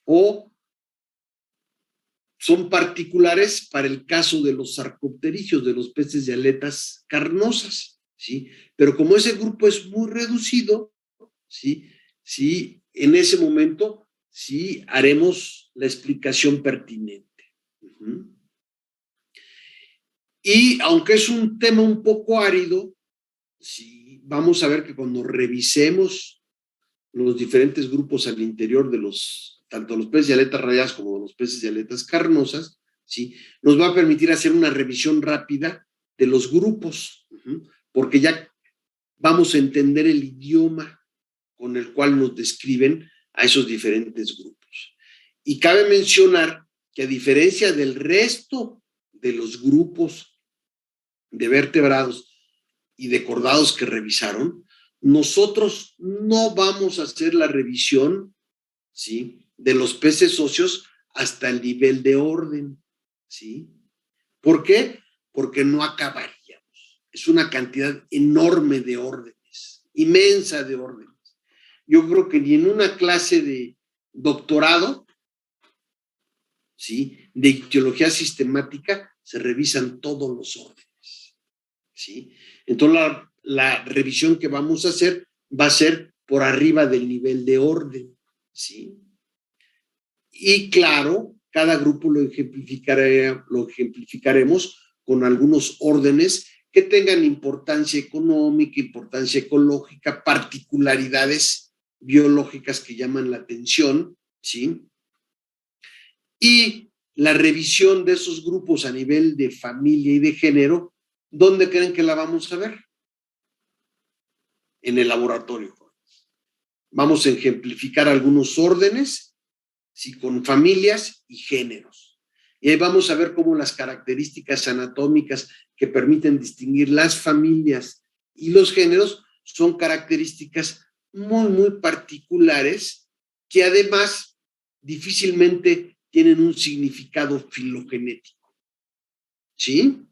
o son particulares para el caso de los sarcopterigios, de los peces de aletas carnosas, ¿sí? Pero como ese grupo es muy reducido, ¿sí?, en ese momento sí haremos la explicación pertinente. Y aunque es un tema un poco árido, sí, vamos a ver que cuando revisemos los diferentes grupos al interior de tanto los peces de aletas radiadas como los peces de aletas carnosas, ¿sí?, nos va a permitir hacer una revisión rápida de los grupos, porque ya vamos a entender el idioma con el cual nos describen a esos diferentes grupos. Y cabe mencionar que a diferencia del resto de los grupos de vertebrados y de cordados que revisaron, nosotros no vamos a hacer la revisión, ¿sí?, de los peces óseos hasta el nivel de orden, ¿sí? ¿Por qué? Porque no acabaríamos. Es una cantidad enorme de órdenes, inmensa de órdenes. Yo creo que ni en una clase de doctorado, ¿sí? De ictiología sistemática se revisan todos los órdenes, ¿sí? Entonces la revisión que vamos a hacer va a ser por arriba del nivel de orden, ¿sí? Y claro, cada grupo lo ejemplificaremos con algunos órdenes que tengan importancia económica, importancia ecológica, particularidades biológicas que llaman la atención, ¿sí? Y la revisión de esos grupos a nivel de familia y de género, ¿dónde creen que la vamos a ver? En el laboratorio. Vamos a ejemplificar algunos órdenes, ¿sí? Con familias y géneros. Y ahí vamos a ver cómo las características anatómicas que permiten distinguir las familias y los géneros son características muy, muy particulares que además difícilmente tienen un significado filogenético. ¿Sí?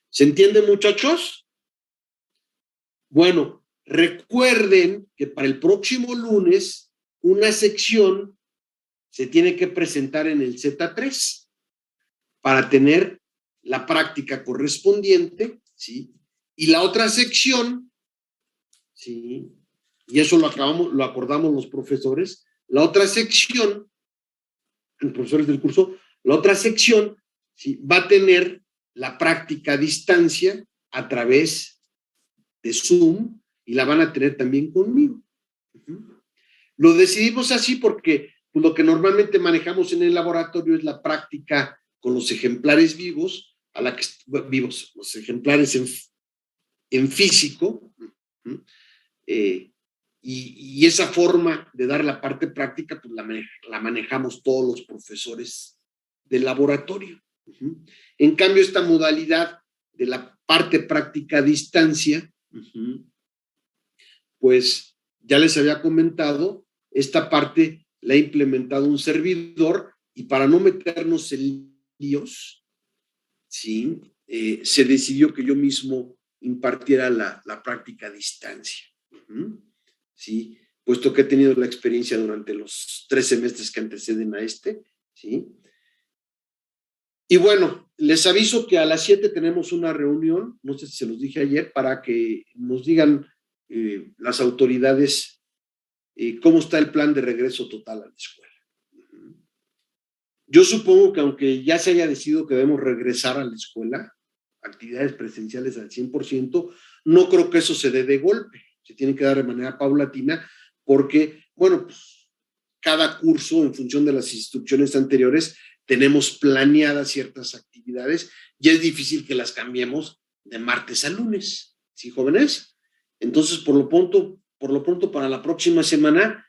¿Se entiende, muchachos? Bueno, recuerden que para el próximo lunes una sección se tiene que presentar en el Z3 para tener la práctica correspondiente, ¿sí? Y la otra sección, ¿sí? Y eso lo acordamos los profesores, la otra sección, los profesores del curso, la otra sección, ¿sí? Va a tener la práctica a distancia a través de Zoom y la van a tener también conmigo. Lo decidimos así porque pues, lo que normalmente manejamos en el laboratorio es la práctica con los ejemplares vivos, los ejemplares en físico, y esa forma de dar la parte práctica, pues la manejamos todos los profesores del laboratorio. En cambio, esta modalidad de la parte práctica a distancia, pues ya les había comentado, esta parte la ha implementado un servidor y para no meternos en líos, ¿sí? Se decidió que yo mismo impartiera la práctica a distancia, ¿sí? Puesto que he tenido la experiencia durante los 3 semestres que anteceden a este, ¿sí? Y bueno, les aviso que a las 7 tenemos una reunión, no sé si se los dije ayer, para que nos digan las autoridades cómo está el plan de regreso total a la escuela. Yo supongo que aunque ya se haya decidido que debemos regresar a la escuela, actividades presenciales al 100%, no creo que eso se dé de golpe, se tiene que dar de manera paulatina, porque, bueno, pues cada curso, en función de las instrucciones anteriores, tenemos planeadas ciertas actividades y es difícil que las cambiemos de martes a lunes, ¿sí, jóvenes? Entonces, por lo pronto, para la próxima semana,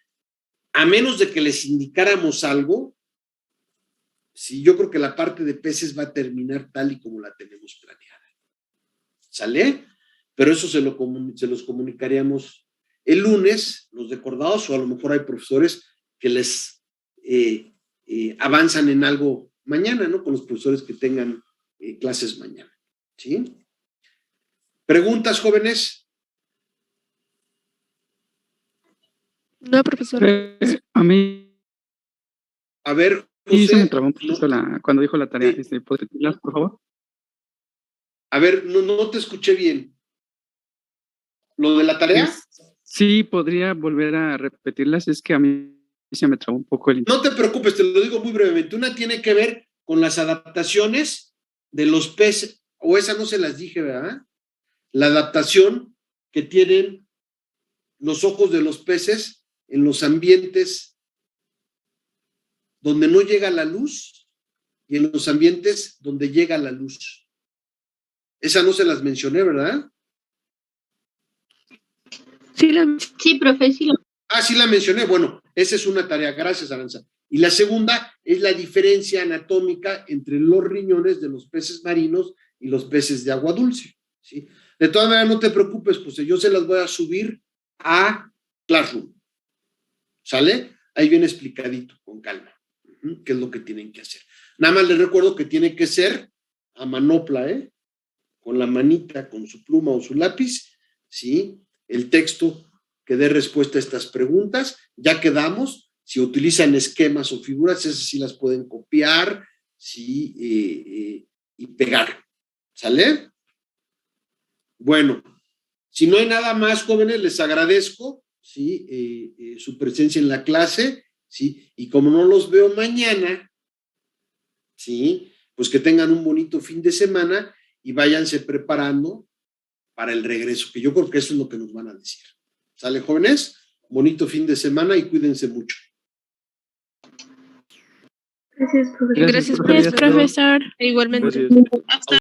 a menos de que les indicáramos algo, sí, yo creo que la parte de peces va a terminar tal y como la tenemos planeada. ¿Sale? Pero eso se los comunicaríamos el lunes, los recordados, o a lo mejor hay profesores que les avanzan en algo mañana, ¿no? Con los profesores que tengan clases mañana. ¿Sí? ¿Preguntas, jóvenes? No, profesor. A mí A ver, sí, se me José, trabó un poquito cuando dijo la tarea. Sí. ¿Puedes repetirlas, por favor? A ver, no te escuché bien. ¿Lo de la tarea? Sí, podría volver a repetirlas. Es que a mí se me trabó un poco el... No te preocupes, te lo digo muy brevemente. Una tiene que ver con las adaptaciones de los peces, o esa no se las dije, ¿verdad? La adaptación que tienen los ojos de los peces en los ambientes donde no llega la luz y en los ambientes donde llega la luz. Esa no se las mencioné, ¿verdad? Sí, profe, sí. Ah, sí la mencioné. Bueno, esa es una tarea. Gracias, Aranza. Y la segunda es la diferencia anatómica entre los riñones de los peces marinos y los peces de agua dulce, ¿sí? De todas maneras, no te preocupes, pues yo se las voy a subir a Classroom. ¿Sale? Ahí viene explicadito, con calma, qué es lo que tienen que hacer. Nada más les recuerdo que tiene que ser a manopla, con la manita, con su pluma o su lápiz, ¿sí? El texto que dé respuesta a estas preguntas. Ya quedamos, Si utilizan esquemas o figuras, esas sí las pueden copiar, ¿sí? Y pegar. ¿Sale? Bueno, si no hay nada más, jóvenes, les agradezco, ¿sí? Su presencia en la clase, ¿sí? Y como no los veo mañana, ¿sí? Pues que tengan un bonito fin de semana y váyanse preparando para el regreso, que yo creo que eso es lo que nos van a decir. ¿Sale, jóvenes? Bonito fin de semana y cuídense mucho. Gracias, profesor. Gracias, profesor. Igualmente. Gracias. Hasta